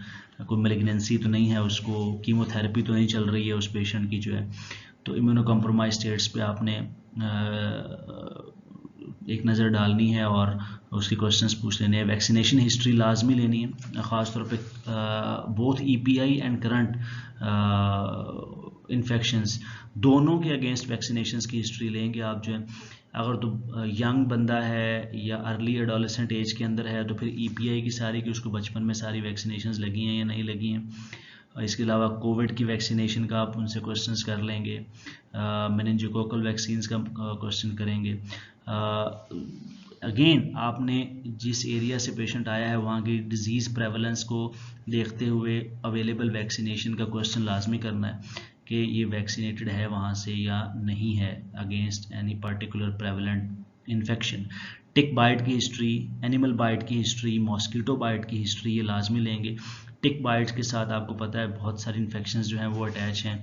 कोई मेलिग्नेंसी तो नहीं है उसको, कीमोथेरेपी तो नहीं चल रही है उस पेशेंट की जो है। तो इम्यूनो कम्प्रोमाइज स्टेट्स पे आपने एक नज़र डालनी है और उसके क्वेश्चंस पूछ लेने हैं। वैक्सीनेशन हिस्ट्री लाजमी लेनी है, ख़ासतौर पे both EPI and current infections दोनों के अगेंस्ट वैक्सीनेशंस की हिस्ट्री लेंगे आप जो है। अगर तो यंग बंदा है या अर्ली एडोलेसेंट एज के अंदर है तो फिर EPI की सारी की उसको बचपन में सारी वैक्सीनेशंस लगी हैं या नहीं लगी हैं। इसके अलावा कोविड की वैक्सीनेशन का आप उनसे क्वेश्चंस कर लेंगे, मेनिंजोकोकल वैक्सीन्स का क्वेश्चन करेंगे। अगेन आपने जिस एरिया से पेशेंट आया है वहाँ की डिजीज़ प्रेवलेंस को देखते हुए अवेलेबल वैक्सीनेशन का क्वेश्चन लाजमी करना है कि ये वैक्सीनेटेड है वहाँ से या नहीं है against any particular prevalent infection. Tick bite की हिस्ट्री, एनिमल बाइट की हिस्ट्री, मॉस्किटो बाइट की हिस्ट्री ये लाजमी लेंगे। टिक बाइट्स के साथ आपको पता है बहुत सारी इन्फेक्शंस जो हैं वो अटैच हैं,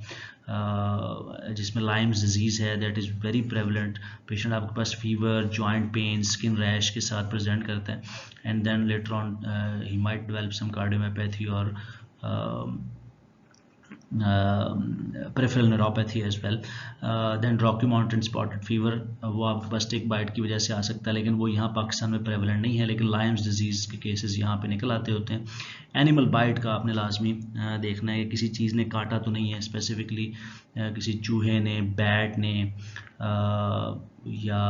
जिसमें लाइम्स डिजीज़ है that is very prevalent. Patient आपके पास fever, joint pain, skin rash के साथ प्रेजेंट करता है and then later on he might develop some cardiomyopathy और peripheral neuropathy as well. Then Rocky Mountain spotted fever, वो आपके पास टिक बाइट की वजह से आ सकता है लेकिन वो यहाँ पाकिस्तान में प्रेवलेंट नहीं है, लेकिन लाइम्स डिजीज़ के केसेस यहाँ पे निकल आते होते हैं। एनिमल बाइट का आपने लाजमी देखना है कि किसी चीज़ ने काटा तो नहीं है, स्पेसिफिकली किसी चूहे ने, बैट ने या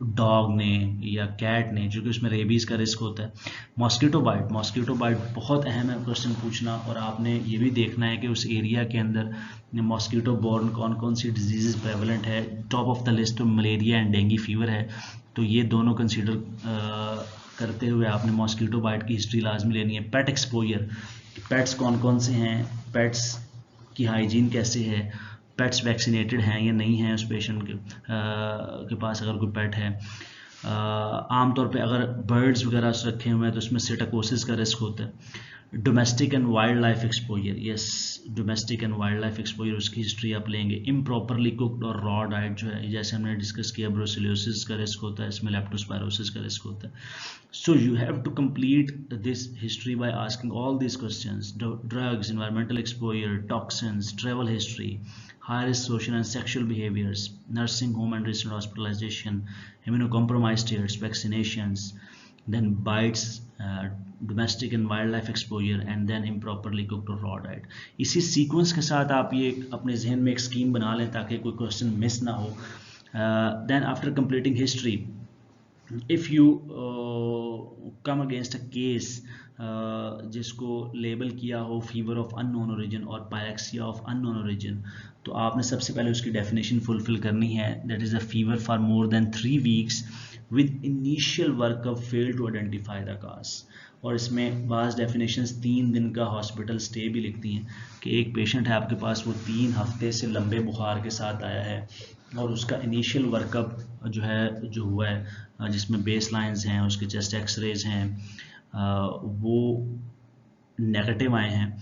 डॉग ने या कैट ने, जो कि उसमें रेबीज़ का रिस्क होता है। मॉस्किटो बाइट बहुत अहम है क्वेश्चन पूछना, और आपने ये भी देखना है कि उस एरिया के अंदर मॉस्किटो बोर्न कौन कौन सी डिजीज़ प्रेवलेंट है। टॉप ऑफ द लिस्ट में मलेरिया एंड डेंगू फीवर है, तो ये दोनों कंसीडर करते हुए आपने मॉस्किटो बाइट की हिस्ट्री लाजमी लेनी है। पेट एक्सपोजर, पेट्स कौन कौन से हैं, पेट्स की हाइजीन कैसे है, पेट्स वैक्सीनेटेड हैं या नहीं हैं उस पेशेंट के पास अगर कोई पेट है। आमतौर पे अगर बर्ड्स वगैरह रखे हुए हैं तो उसमें सेटाकोसिस का रिस्क होता है। Domestic and wild life exposure, yes, domestic and wild life exposure, उसकी हिस्ट्री आप लेंगे। इम्प्रॉपरली कुक्ड और रॉ डाइट जो है, जैसे हमने डिस्कस किया, ब्रोसिलियोसिस का रिस्क होता है इसमें, लेप्टोस्पायरोसिस का रिस्क होता है। So you have to complete this history by asking all these questions: drugs, environmental exposure, toxins, travel history, high risk social and sexual behaviors, nursing home and recent hospitalization, immunocompromised states, vaccinations, then bites, domestic and wildlife exposure, and then improperly cooked or raw diet। इसी sequence के साथ आप ये अपने जहन में एक scheme बना लें ताकि कोई क्वेश्चन मिस ना हो। then after completing history, if you come against a case जिसको लेबल किया हो फीवर ऑफ अननोन ओरिजिन और पायरेक्सिया ऑफ अननोन ओरिजिन, तो आपने सबसे पहले उसकी डेफिनेशन फुलफिल करनी है। That is a fever for more than 3 weeks with initial workup fail to identify the cause. और इसमें बाज़ डेफिनेशंस 3 दिन का हॉस्पिटल स्टे भी लिखती हैं कि एक पेशेंट है आपके पास, वो 3 हफ्ते से लंबे बुखार के साथ आया है और उसका इनिशियल वर्कअप जो हुआ है जिसमें बेस लाइन्स हैं, उसके चेस्ट एक्सरेज हैं, वो नेगेटिव आए हैं,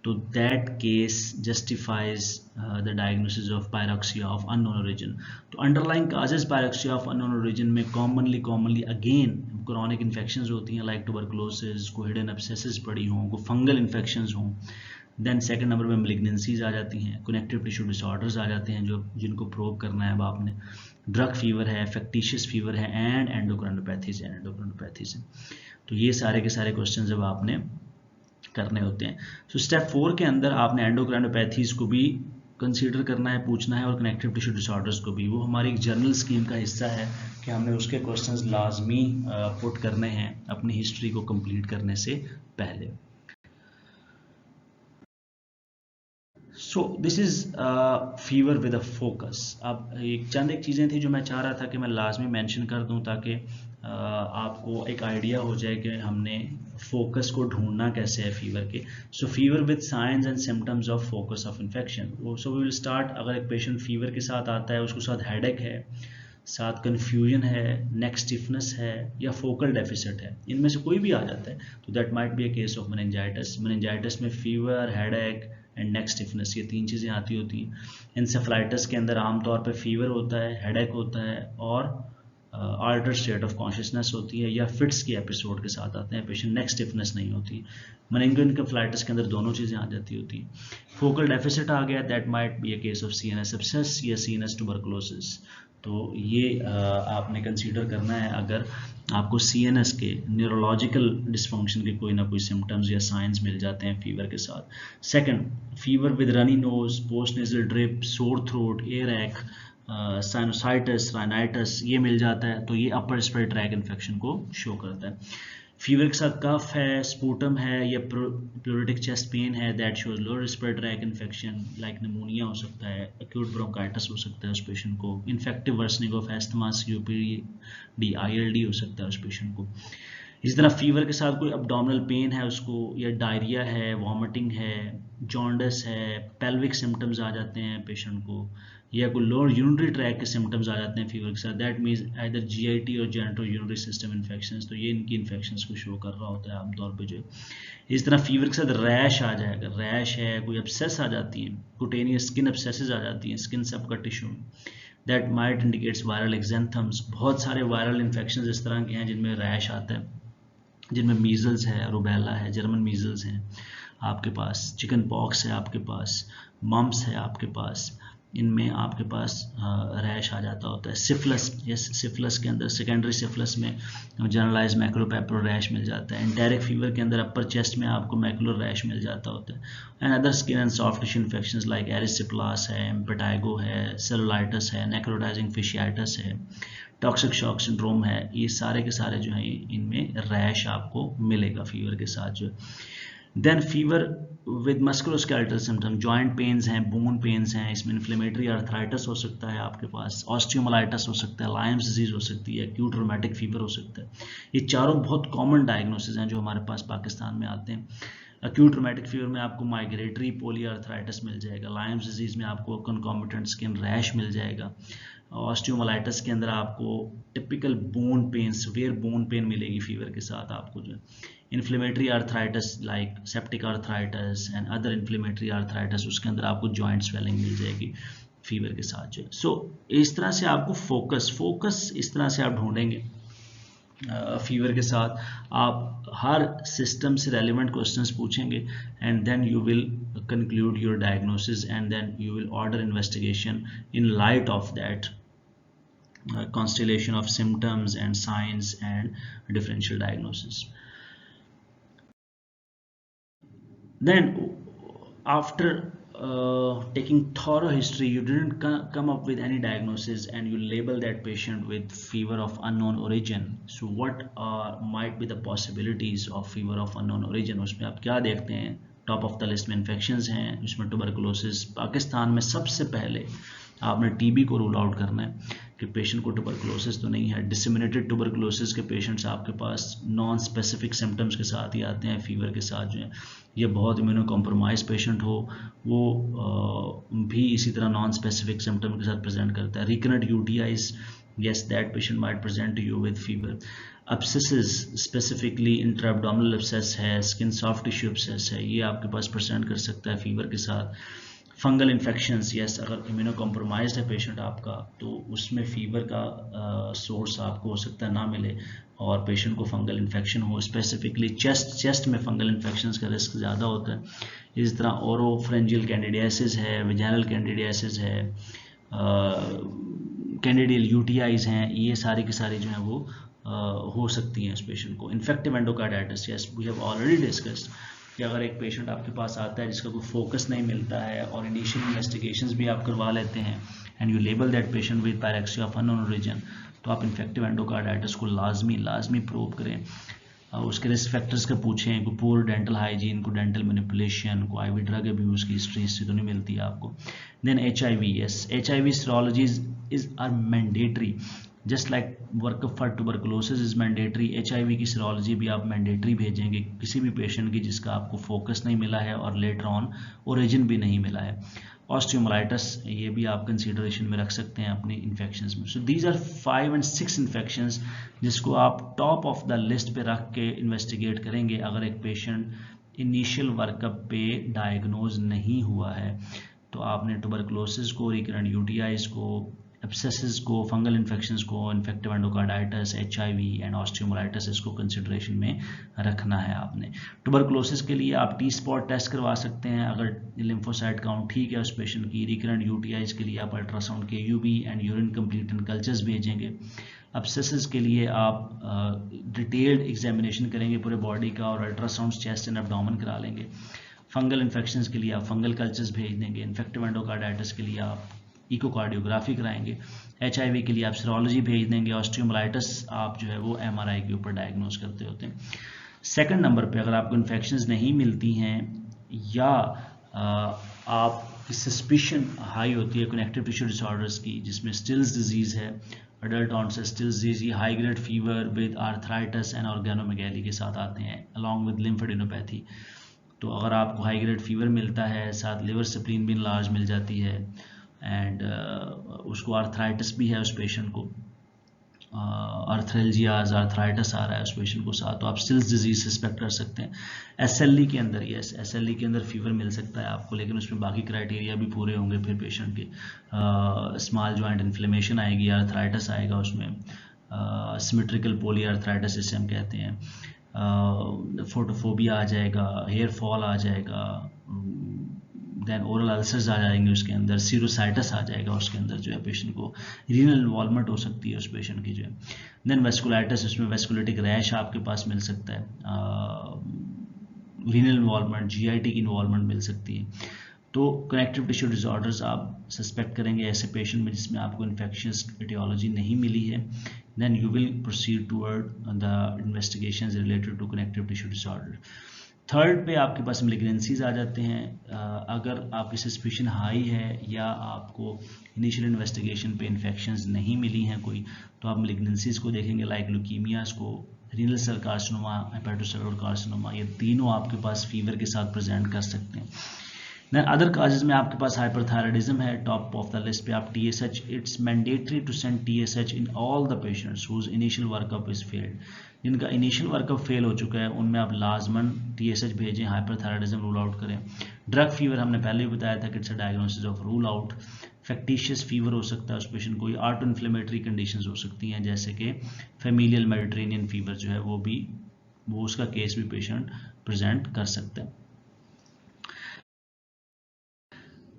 तो that case justifies the diagnosis of pyrexia of unknown origin. तो underlying causes pyrexia of unknown origin में कॉमनली अगेन क्रोनिक इन्फेक्शंस होती हैं, लाइक ट्यूबरकुलोसिस, को हिडन एब्सेसिस पड़ी हों, को फंगल इन्फेक्शंस हों। देन सेकंड नंबर पे मैलिग्नेंसीज आ जाती हैं, कनेक्टिव टिश्यू डिसऑर्डर्स आ जाते हैं जिनको प्रोव करना है अब आपने। ड्रग फीवर है, फैक्टिशियस फीवर है, एंड एंडोक्राइनोपैथीज हैं। तो ये सारे के सारे क्वेश्चन जब आपने करने होते हैं। तो स्टेप 4 के अंदर आपने एंडोक्राइनोपैथीज को भी कंसीडर करना है, पूछना है, और कनेक्टिव टिश्यू डिसऑर्डर्स को भी। वो हमारी एक जर्नल स्कीम का हिस्सा है कि हमने उसके क्वेश्चंस लाजमी पुट करने हैं अपनी हिस्ट्री को कंप्लीट करने से पहले। So this is fever with a focus. अब एक चीज़ें थी जो मैं चाह रहा था कि मैं लाजमी मेंशन कर दूं ताकि आपको एक आइडिया हो जाए कि हमने फोकस को ढूंढना कैसे है फीवर के। So fever with signs and symptoms of focus of infection. So we will start. अगर एक पेशेंट फीवर के साथ आता है, उसको साथ हेडेक है, साथ कन्फ्यूजन है, नेक स्टिफनेस है, या फोकल डेफिसिट है, इनमें से कोई भी आ जाता है, तो that might be a case of meningitis. Meningitis में fever, headache and neck stiffness, ये 3 चीज़ें आती होती हैं। इंसेफेलाइटिस के अंदर आमतौर पे फीवर होता है, हेडेक होता है, और अल्टर्ड स्टेट ऑफ कॉन्शियसनेस होती है, या फिट्स के एपिसोड के साथ आते हैं पेशेंट, नेक स्टिफनेस नहीं होती। मेनिंगोइन्सेफेलाइटिस के अंदर दोनों चीज़ें आ जाती होती हैं। फोकल डेफिसिट आ गया, that might be a case of CNS abscess या सीएनएस ट्यूबरकुलोसिस। तो ये आपने कंसीडर करना है अगर आपको सीएनएस के न्यूरोलॉजिकल डिसफंक्शन के कोई ना कोई सिम्टम्स या साइंस मिल जाते हैं फीवर के साथ। Second, fever with runny nose, post nasal drip, sore throat, air एक्, साइनोसाइटिस, राइनाइटिस, ये मिल जाता है, तो ये अपर रेस्पिरेटरी ट्रैक इन्फेक्शन को शो करता है। फीवर के साथ कफ है, स्पूटम है, या प्लूरिटिक चेस्ट पेन है, that shows lower respiratory tract infection, like pneumonia हो सकता है, एक्यूट ब्रोंकाइटिस हो सकता है उस पेशेंट को, infective worsening of asthma, COPD, ILD हो सकता है उस पेशेंट को। इसी तरह फीवर के साथ कोई अब्डोमिनल पेन है उसको, या डायरिया है, वॉमिटिंग है, जॉन्डिस है, पेल्विक सिम्टम्स आ जाते हैं पेशेंट को, या कोई लोअर यूरिनरी ट्रैक के सिम्टम्स आ जाते हैं फीवर के साथ, दैट मीन्स आइदर GIT और जेनिटो यूरिनरी सिस्टम इन्फेक्शंस। तो ये इनकी इन्फेक्शंस को शो कर रहा होता है आमतौर पे जो। इस तरह फीवर के साथ रैश आ जाएगा, रैश है, कोई एब्सेस आ जाती है, कुटेनियस स्किन एब्सेसेस आ जाती हैं स्किन सब का tissue, that might indicates viral exanthems. बहुत सारे वायरल इन्फेक्शंस इस तरह के हैं जिनमें रैश आता है, जिनमें मीजल्स है, रूबेला है, जर्मन मीजल्स हैं आपके पास, चिकन पॉक्स है आपके पास, मम्स है आपके पास, इनमें आपके पास रैश आ जाता होता है। सिफिलिस, यस, सिफिलिस के अंदर सेकेंडरी सिफिलिस में जनरलाइज मैक्रोपेपुलर रैश मिल जाता है। एंटेरिक फीवर के अंदर अपर चेस्ट में आपको मैकुलर रैश मिल जाता होता है। And other skin and soft tissue infections like erysipelas है, इम्पेटाइगो है, सेलुलाइटिस है, नेक्रोटाइजिंग फिशियाइटिस है, टॉक्सिक शॉक सिंड्रोम है, ये सारे के सारे जो हैं इनमें रैश आपको मिलेगा फीवर के साथ जो। Then fever with musculoskeletal symptom, joint pains हैं, बोन पेन्स हैं, इसमें इन्फ्लेमेटरी आर्थराइटिस हो सकता है आपके पास, ऑस्टियोमाइलाइटिस हो सकता है, लायम्स डिजीज हो सकती है, एक्यूट रोमैटिक फीवर हो सकता है। ये चारों बहुत कॉमन डायग्नोसिस हैं जो हमारे पास पाकिस्तान में आते हैं। एक्यूट रोमैटिक फीवर में आपको माइग्रेटरी पोलियार्थराइटिस मिल जाएगा, लायम्स डिजीज में आपको कंकॉमिटेंट स्किन रैश मिल जाएगा, ऑस्टियोमाइलाइटिस के अंदर आपको typical bone pen, severe bone pen मिलेगी फीवर के साथ आपको जो है। Inflammatory arthritis like septic arthritis and other inflammatory arthritis, उसके अंदर आपको जॉइंट स्वेलिंग मिल जाएगी फीवर के साथ जो है। सो इस तरह से आपको फोकस इस तरह से आप ढूंढेंगे फीवर के साथ। आप हर सिस्टम से रेलिवेंट क्वेश्चंस पूछेंगे and then you will conclude your diagnosis and then you will order investigation in light of that constellation of symptoms and signs and differential diagnosis. Then after taking thorough history, you didn't come up with any diagnosis and you label that patient with fever of unknown origin. So what might be the possibilities of fever of unknown origin? उसमें आप क्या देखते हैं? Top of the list में infections हैं, उसमें tuberculosis. Pakistan में सबसे पहले आपने टीबी को रूल आउट करना है कि पेशेंट को ट्यूबरकुलोसिस तो नहीं है। डिसेमिनेटेड ट्यूबरकुलोसिस के पेशेंट्स आपके पास नॉन स्पेसिफिक सिम्टम्स के साथ ही आते हैं फीवर के साथ जो है। ये बहुत इम्यूनो कॉम्प्रोमाइज पेशेंट हो वो भी इसी तरह नॉन स्पेसिफिक सिम्टम के साथ प्रेजेंट करता है। Recurrent UTIs, yes, that patient might present to you with fever. Abscesses, specifically intra-abdominal abscess है, skin soft tissue abscess है, ये आपके पास प्रेजेंट कर सकता है फीवर के साथ। फंगल इन्फेक्शंस, यस, अगर इम्यूनो कॉम्प्रोमाइज्ड है पेशेंट आपका तो उसमें फीवर का सोर्स आपको हो सकता है ना मिले और पेशेंट को फंगल इन्फेक्शन हो। स्पेसिफिकली चेस्ट में फंगल इन्फेक्शंस का रिस्क ज़्यादा होता है। इस तरह ओरोफ्रेंजियल कैंडिडियासिस है, वेजाइनल कैंडिडियासिस है, कैंडिडियल यूटीआईज हैं, ये सारी की सारी जो है वो हो सकती हैं इस पेशेंट को। Infective endocarditis, yes, we have already discussed कि अगर एक पेशेंट आपके पास आता है जिसका कोई फोकस नहीं मिलता है और इनिशियल इन्वेस्टिगेशंस भी आप करवा लेते हैं and you label that patient with pyrexia of unknown origin, तो आप इन्फेक्टिव एंडोकार्डाइटिस को लाजमी प्रूव करें। उसके रिस्क फैक्टर्स का पूछें, को पुअर डेंटल हाइजीन, को डेंटल मैनिपुलेशन, को आईवी ड्रग अब्यूज़ की हिस्ट्री तो नहीं मिलती है आपको। Then HIV, yes, HIV serologies are mandatory just like work for tuberculosis is mandatory। HIV की serology भी आप मैंडेटरी भेजेंगे किसी भी पेशेंट की जिसका आपको फोकस नहीं मिला है और लेटर ऑन ओरिजिन भी नहीं मिला है। ऑस्टियोमाइलाइटिस, ये भी आप कंसीडरेशन में रख सकते हैं अपनी इन्फेक्शंस में। So these are 5 and 6 infections जिसको आप टॉप ऑफ द लिस्ट पे रख के इन्वेस्टिगेट करेंगे अगर एक पेशेंट इनिशियल वर्कअप पे डायग्नोज नहीं हुआ है। तो आपने ट्यूबरकुलोसिस को, रिकरेंट यूटीआईज को, एब्सेसिस को, फंगल इन्फेक्शंस को, infective endocarditis, HIV and osteomyelitis इसको कंसिडरेशन में रखना है आपने। ट्यूबरकुलोसिस के लिए आप T-स्पॉट टेस्ट करवा सकते हैं अगर लिम्फोसाइट काउंट ठीक है उस पेशेंट की। रिकरेंट यूटीआईज के लिए आप अल्ट्रासाउंड के UV एंड यूरिन कंप्लीटेंट कल्चर्स भेजेंगे। एब्सेसिस के लिए आप डिटेल्ड एग्जामिनेशन करेंगे पूरे बॉडी का और अल्ट्रासाउंड चेस्ट एंड एब्डोमेन करा लेंगे। फंगल इन्फेक्शंस के लिए आप फंगल कल्चर्स भेज देंगे। इन्फेक्टिव एंडोकार्डाइटिस के लिए आप इकोकार्डियोग्राफी कराएंगे। HIV के लिए आप सीरोलॉजी भेज देंगे। ऑस्टियोमाइलाइटिस आप जो है वो MRI के ऊपर डायग्नोज करते होते हैं। सेकंड नंबर पे अगर आपको इन्फेक्शंस नहीं मिलती हैं या आपकी सस्पिशन हाई होती है कनेक्टिव टिश्यू डिसऑर्डर्स की जिसमें स्टिल्स डिजीज़ है, adult onset Still's disease, high grade fever with arthritis and organomegaly के साथ आते हैं अलॉन्ग विद लिम्फेडेनोपैथी। तो अगर आपको हाई ग्रेड फीवर मिलता है, साथ लिवर स्प्लीन भी लार्ज मिल जाती है एंड उसको आर्थराइटिस भी है उस पेशेंट को, आर्थ्रेल्जियाज, आर्थराइटिस आ रहा है उस पेशेंट को साथ, तो आप स्टिल्स डिजीज सस्पेक्ट कर सकते हैं। SLE के अंदर, यस, SLE के अंदर फीवर मिल सकता है आपको, लेकिन उसमें बाकी क्राइटेरिया भी पूरे होंगे फिर पेशेंट के। स्मॉल जॉइंट इन्फ्लेमेशन आएगी, आर्थराइटिस आएगा उसमें, सिमेट्रिकल पॉलीआर्थराइटिस जिसे हम कहते हैं, फोटोफोबिया आ जाएगा, हेयर फॉल आ जाएगा, देन ओरल अल्सर्स आ जाएंगे उसके अंदर, सीरोसाइटिस आ जाएगा उसके अंदर जो है पेशेंट को, रीनल इन्वॉल्वमेंट हो सकती है उस पेशेंट की जो है। देन वेस्कुलाइटिस, उसमें वेस्कुलेटिक रैश आपके पास मिल सकता है, रीनल इन्वॉल्वमेंट, GIT की इन्वॉल्वमेंट मिल सकती है। तो कनेक्टिव टिश्यू डिसऑर्डर्स आप सस्पेक्ट करेंगे ऐसे पेशेंट में जिसमें आपको इन्फेक्शियस एटियोलॉजी नहीं मिली है, then you will proceed toward the investigations related to connective tissue disorder। Third पे आपके पास malignancies आ जाते हैं। अगर आपकी सस्पिशन हाई है या आपको इनिशियल इन्वेस्टिगेशन पे इन्फेक्शंस नहीं मिली हैं कोई, तो आप malignancies को देखेंगे, लाइक ल्यूकीमियाज को, renal cell carcinoma, hepatocellular carcinoma, ये तीनों आपके पास फीवर के साथ प्रेजेंट कर सकते हैं। देन अदर काजेज में आपके पास हाइपरथायराइडिज्म है टॉप ऑफ द लिस्ट पे। आप TSH, it's mandatory to send TSH in all the patients whose initial workup is failed. जिनका इनिशियल वर्कअप फेल हो चुका है उनमें आप लाजमन TSH भेजें, हाइपरथायराइडिज्म रूल आउट करें। ड्रग फीवर हमने पहले भी बताया था कि it's a diagnosis of rule out. Factitious fever हो सकता है उस पेशेंट को, ऑटो इन्फ्लेमेटरी कंडीशंस हो सकती हैं जैसे कि फेमिलियल मेडिटेरेनियन फीवर जो है वो उसका केस भी पेशेंट प्रेजेंट कर सकता है।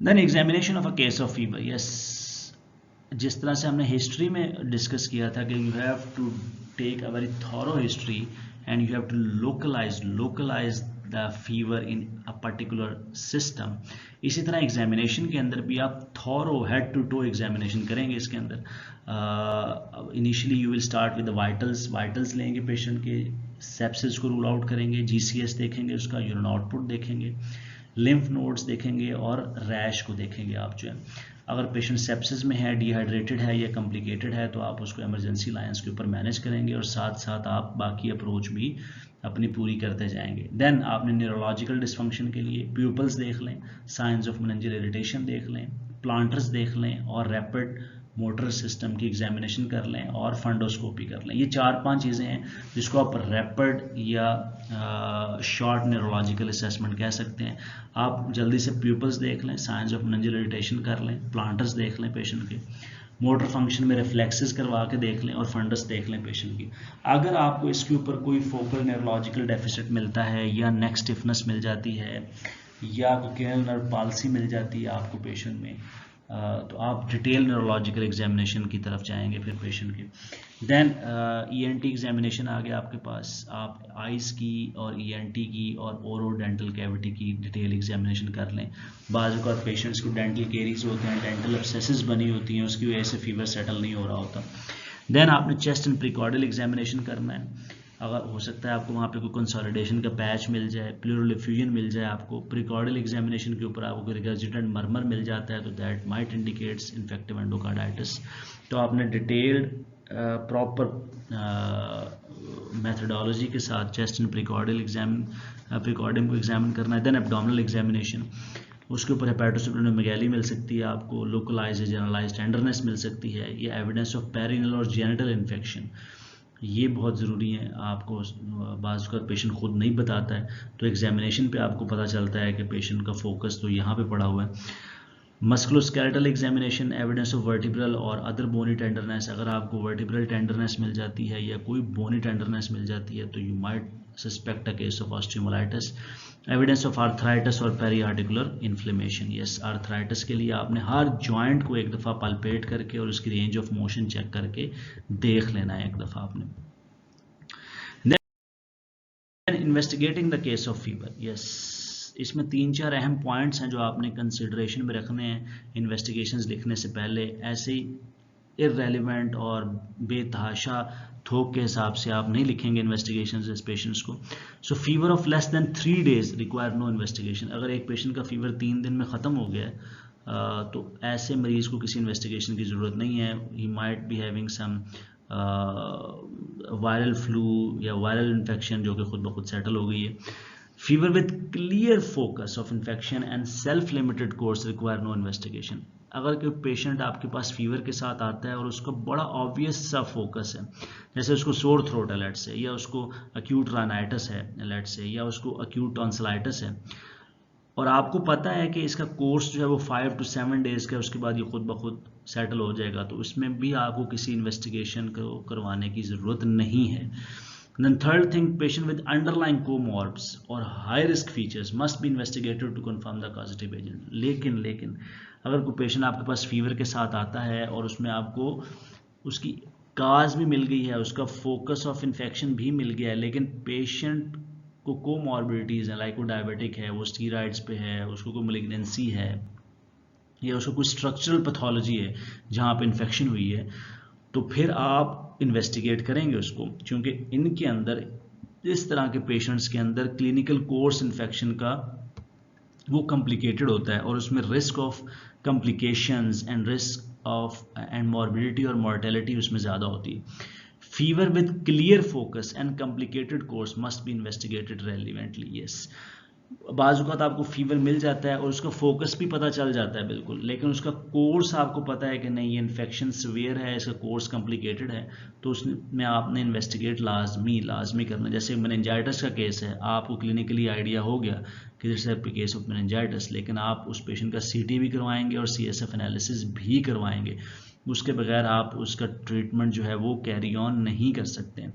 Then examination of a case of fever, yes, जिस तरह से हमने हिस्ट्री में डिस्कस किया था कि you have to take a very thorough history and you have to localise the fever in a particular system, इसी तरह एग्जामिनेशन के अंदर भी आप thorough head to toe examination करेंगे। इसके अंदर initially you will start with the vitals लेंगे पेशेंट के, सेप्सिस को रूल आउट करेंगे, GCS देखेंगे, उसका यूरिन आउटपुट देखेंगे, लिम्फ नोड्स देखेंगे और रैश को देखेंगे आप जो है। अगर पेशेंट सेप्सिस में है, डिहाइड्रेटेड है या कॉम्प्लिकेटेड है तो आप उसको इमरजेंसी लाइंस के ऊपर मैनेज करेंगे और साथ साथ आप बाकी अप्रोच भी अपनी पूरी करते जाएंगे। देन आपने न्यूरोलॉजिकल डिसफंक्शन के लिए प्यूपल्स देख लें, साइंस ऑफ मेनिंजियल इरिटेशन देख लें, प्लांटर्स देख लें और रैपिड मोटर सिस्टम की एग्जामिनेशन कर लें और फंडोस्कोपी कर लें। ये 4-5 चीज़ें हैं जिसको आप रैपिड या शॉर्ट न्यूरोलॉजिकल असेसमेंट कह सकते हैं। आप जल्दी से प्यूपल्स देख लें, साइंस ऑफ मेनिंजियल इरिटेशन कर लें, प्लांटर्स देख लें पेशेंट के, मोटर फंक्शन में रिफ्लेक्सेस करवा के देख लें और फंडस देख लें पेशेंट की। अगर आपको इसके ऊपर कोई फोकल न्यूरोलॉजिकल डेफिसिट मिलता है या नेक स्टिफनेस मिल जाती है या कोक्लियर नर्व पाल्सी मिल जाती है आपको पेशेंट में, तो आप डिटेल न्यूरोलॉजिकल एग्जामिनेशन की तरफ जाएंगे फिर पेशेंट के। देन ENT एग्जामिनेशन आ गया आपके पास, आप आइज़ की और ENT की और ओरो डेंटल कैविटी की डिटेल एग्जामिनेशन कर लें। बाज़ औक़ात पेशेंट्स को डेंटल केरीज होते हैं, डेंटल एब्सेसेस बनी होती हैं, उसकी वजह से फीवर सेटल नहीं हो रहा होता। देन आपने चेस्ट एंड प्रिकॉर्डियल एग्जामिनेशन करना है। अगर हो सकता है आपको वहाँ पे कोई कंसोलिडेशन का पैच मिल जाए, प्लूरल एफ्यूजन मिल जाए आपको, प्रिकॉर्डियल एग्जामिनेशन के ऊपर आपको रिगर्जिटेंट मर्मर मिल जाता है तो that might indicates infective endocarditis. तो आपने डिटेल्ड प्रॉपर मेथडोलॉजी के साथ चेस्ट एंड प्रिकॉर्डियम को एग्जामिन करना है। देन एब्डोमिनल एग्जामिनेशन, उसके ऊपर हेपेटोस्प्लेनोमेगाली मिल सकती है आपको, लोकलाइज जनरलाइज टेंडरनेस मिल सकती है, या एविडेंस ऑफ पेरिनल और जेनिटल इन्फेक्शन, ये बहुत ज़रूरी है। आपको बाज़ का पेशेंट खुद नहीं बताता है तो एग्जामिनेशन पे आपको पता चलता है कि पेशेंट का फोकस तो यहाँ पे पड़ा हुआ है। Musculoskeletal examination, evidence of vertebral और अदर बोनी टेंडरनेस, अगर आपको वर्टिब्रल टेंडरनेस मिल जाती है या कोई बोनी टेंडरनेस मिल जाती है तो you might suspect a case of osteomyelitis. Evidence of arthritis और पेरियार्टिकुलर इन्फ्लेमेशन, यस, आर्थराइटिस के लिए आपने हर जॉइंट को एक दफ़ा पल्पेट करके और उसकी रेंज ऑफ मोशन चेक करके देख लेना है एक दफ़ा आपने। Investigating the case of fever, yes, इसमें 3-4 अहम पॉइंट्स हैं जो आपने कंसिडरेशन में रखने हैं इन्वेस्टिगेशंस लिखने से पहले। ऐसे इररेलेवेंट और बेतहाशा थोक के हिसाब से आप नहीं लिखेंगे इन्वेस्टिगेशंस इस पेशेंट्स को। So fever of less than 3 days require no investigation. अगर एक पेशेंट का फीवर 3 दिन में ख़त्म हो गया है तो ऐसे मरीज़ को किसी इन्वेस्टिगेशन की ज़रूरत नहीं है। He might be having some viral flu या वायरल इन्फेक्शन जो कि खुद ब खुद सेटल हो गई है। Fever with clear focus of infection and self limited course require no investigation. अगर कोई पेशेंट आपके पास फीवर के साथ आता है और उसका बड़ा ऑब्वियस सा फोकस है, जैसे उसको सोर थ्रोट है लेट से, या उसको अक्यूट राइनाइटिस है लेट से, या उसको अक्यूट टॉन्सिलाइटिस है, और आपको पता है कि इसका कोर्स जो है वो 5 to 7 days का है, उसके बाद ये खुद ब खुद सेटल हो जाएगा, तो इसमें भी आपको किसी इन्वेस्टिगेशन को करवाने की ज़रूरत नहीं है। Then third thing, patient with underlying comorbs or high risk features must be investigated to confirm the causative agent. लेकिन अगर कोई पेशेंट आपके पास फीवर के साथ आता है और उसमें आपको उसकी काज भी मिल गई है, उसका फोकस ऑफ इन्फेक्शन भी मिल गया है, लेकिन पेशेंट को कोमॉर्बिडिटीज़ हैं, लाइक वो डायबिटिक है, वो स्टीरॉइड्स पे है, उसको कोई मैलिग्नेंसी है या उसको कोई स्ट्रक्चरल पैथोलॉजी है जहाँ पे इन्फेक्शन हुई है, तो फिर आप इन्वेस्टिगेट करेंगे उसको, क्योंकि इनके अंदर इस तरह के पेशेंट्स के अंदर क्लिनिकल कोर्स इन्फेक्शन का वो कॉम्प्लिकेटेड होता है और उसमें risk of complications and risk of and morbidity और मॉर्टेलिटी उसमें ज़्यादा होती है। Fever with clear focus and complicated course must be investigated relevantly, yes. बाज़-औक़ात आपको फीवर मिल जाता है और उसका फोकस भी पता चल जाता है बिल्कुल, लेकिन उसका कोर्स आपको पता है कि नहीं ये इन्फेक्शन सीवियर है, इसका कोर्स कॉम्प्लिकेटेड है, तो उसमें आपने इन्वेस्टिगेट लाजमी करना। जैसे मेनिंजाइटिस का केस है, आपको क्लिनिकली आइडिया हो गया कि this is case of meningitis, लेकिन आप उस पेशेंट का सीटी भी करवाएंगे और CSF एनालिसिस भी करवाएंगे। उसके बगैर आप उसका ट्रीटमेंट जो है वो कैरी ऑन नहीं कर सकते।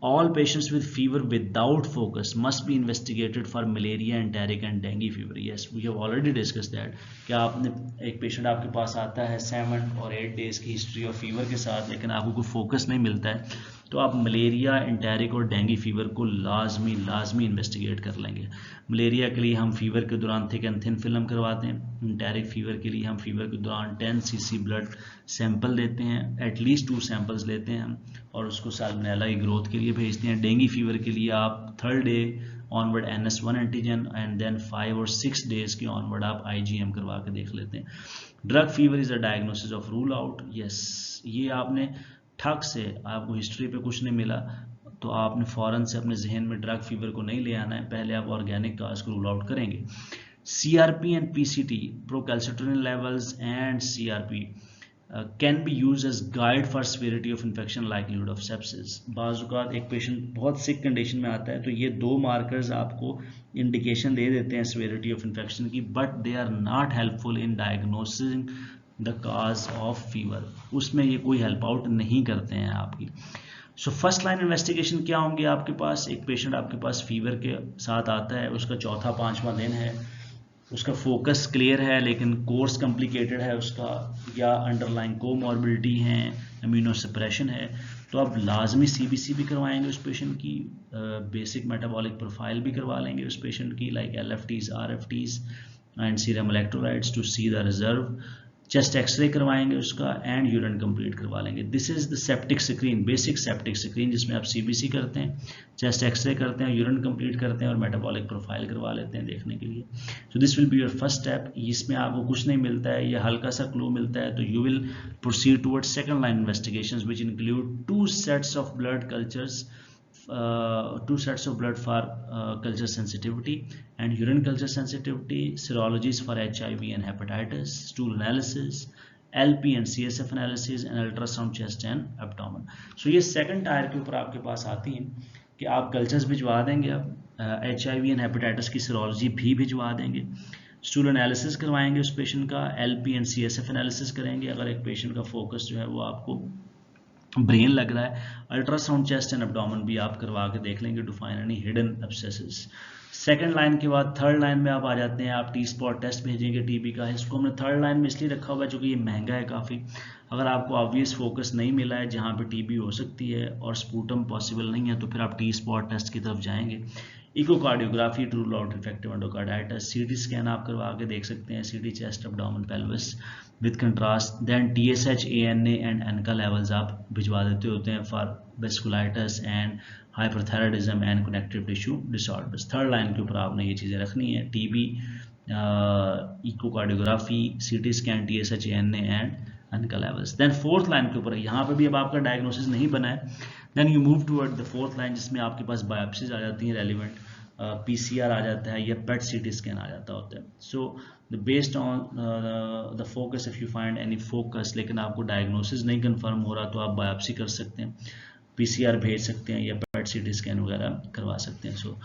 All patients with fever without focus must be investigated for malaria, enteric and dengue fever. Yes, we have already discussed that. क्या आपने एक पेशेंट आपके पास आता है 7 और 8 डेज की हिस्ट्री ऑफ फीवर के साथ, लेकिन आपको कोई फोकस नहीं मिलता है, तो आप मलेरिया, एंटेरिक और डेंगू फीवर को लाजमी इन्वेस्टिगेट कर लेंगे। मलेरिया के लिए हम फीवर के दौरान थिक एंड थिन फिल्म करवाते हैं। एंटेरिक फीवर के लिए हम फीवर के दौरान 10 cc ब्लड सैंपल लेते हैं, एटलीस्ट 2 सैंपल्स लेते हैं हम, और उसको साल्मोनेला की ग्रोथ के लिए भेजते हैं। डेंगू फीवर के लिए आप 3rd day onward NS1 antigen and then 5 और 6 डेज के ऑनवर्ड आप IgM करवा के देख लेते हैं। Drug fever is a diagnosis of rule out. Yes, ये आपने ठग से, आपको हिस्ट्री पे कुछ नहीं मिला तो आपने फ़ौरन से अपने जहन में ड्रग फीवर को नहीं ले आना है, पहले आप ऑर्गेनिक काज को रूल आउट करेंगे। CRP and PCT, procalcitonin levels and CRP can be used as guide for severity of infection, likelihood of sepsis. बाज़ एक पेशेंट बहुत सिक कंडीशन में आता है तो ये 2 मार्कर्स आपको इंडिकेशन दे देते हैं severity of infection की, but they are not helpful in diagnosing the cause of fever. उसमें ये कोई हेल्प आउट नहीं करते हैं आपकी। सो फर्स्ट लाइन इन्वेस्टिगेशन क्या होंगे आपके पास? एक पेशेंट आपके पास फीवर के साथ आता है, उसका 4था-5वां दिन है, उसका फोकस क्लियर है लेकिन कोर्स कॉम्प्लिकेटेड है उसका, या अंडरलाइन कोमॉर्बिडिटी है, इम्यूनो सप्रेशन है, तो आप लाजमी CBC भी करवाएंगे उस पेशेंट की, बेसिक मेटाबॉलिक प्रोफाइल भी करवा लेंगे उस पेशेंट की, like LFTs, RFTs and serum electrolytes to see the reserve. Chest X-ray करवाएंगे उसका एंड यूरिन कंप्लीट करवा लेंगे। This is the septic screen, basic septic screen, जिसमें आप CBC करते हैं, चेस्ट एक्सरे करते हैं, यूरिन कंप्लीट करते हैं और मेटाबॉलिक प्रोफाइल करवा लेते हैं देखने के लिए। So this will be your first step. इसमें आपको कुछ नहीं मिलता है, ये हल्का सा क्लू मिलता है, तो you will proceed towards second line investigations which include 2 sets of blood cultures, 2 sets of blood for culture sensitivity and urine culture sensitivity, serologies for HIV and hepatitis, stool analysis, LP and CSF analysis and ultrasound chest and abdomen. So ये second tier के ऊपर आपके पास आती हैं कि आप cultures भिजवा देंगे, आप HIV एंड हेपेटाइटिस की सीरोलॉजी भी भिजवा देंगे, स्टूल एनालिसिस करवाएंगे उस पेशेंट का, LP एंड CSF एनालिसिस करेंगे अगर एक पेशेंट का फोकस जो है वो आपको ब्रेन लग रहा है, अल्ट्रासाउंड चेस्ट एंड एब्डोमेन भी आप करवा के देख लेंगे to find any hidden abscesses. Second line के बाद थर्ड लाइन में आप आ जाते हैं, आप T-स्पॉट टेस्ट भेजेंगे TB का। इसको हमने थर्ड लाइन में इसलिए रखा हुआ है क्योंकि ये महंगा है काफ़ी। अगर आपको ऑब्वियस फोकस नहीं मिला है जहाँ पे TB हो सकती है और स्पूटम पॉसिबल नहीं है, तो फिर आप T-स्पॉट टेस्ट की तरफ जाएंगे। Echocardiography to rule out effective endocarditis, CT scan आप करवा के देख सकते हैं, CT chest abdomen pelvis with contrast. Then TSH, ANA and ANCA levels आप भिजवा देते होते हैं for vasculitis and hyperthyroidism and connective tissue disorders. Third line के ऊपर आपने ये चीज़ें रखनी है, TB, echocardiography, CT scan, TSH, ANA and ANCA levels. Then fourth line के ऊपर, यहाँ पे भी अब आपका डायग्नोसिस नहीं बना है, then you move toward the fourth line जिसमें आपके पास बायोप्सीज आ जाती हैं रेलिवेंट, PCR आ जाता है या PET CT स्कैन आ जाता होता है। So based on the focus, if you find any focus लेकिन आपको डायग्नोसिस नहीं कंफर्म हो रहा, तो आप बायोप्सी कर सकते हैं, PCR भेज सकते हैं या PET CT स्कैन वगैरह करवा सकते हैं। सो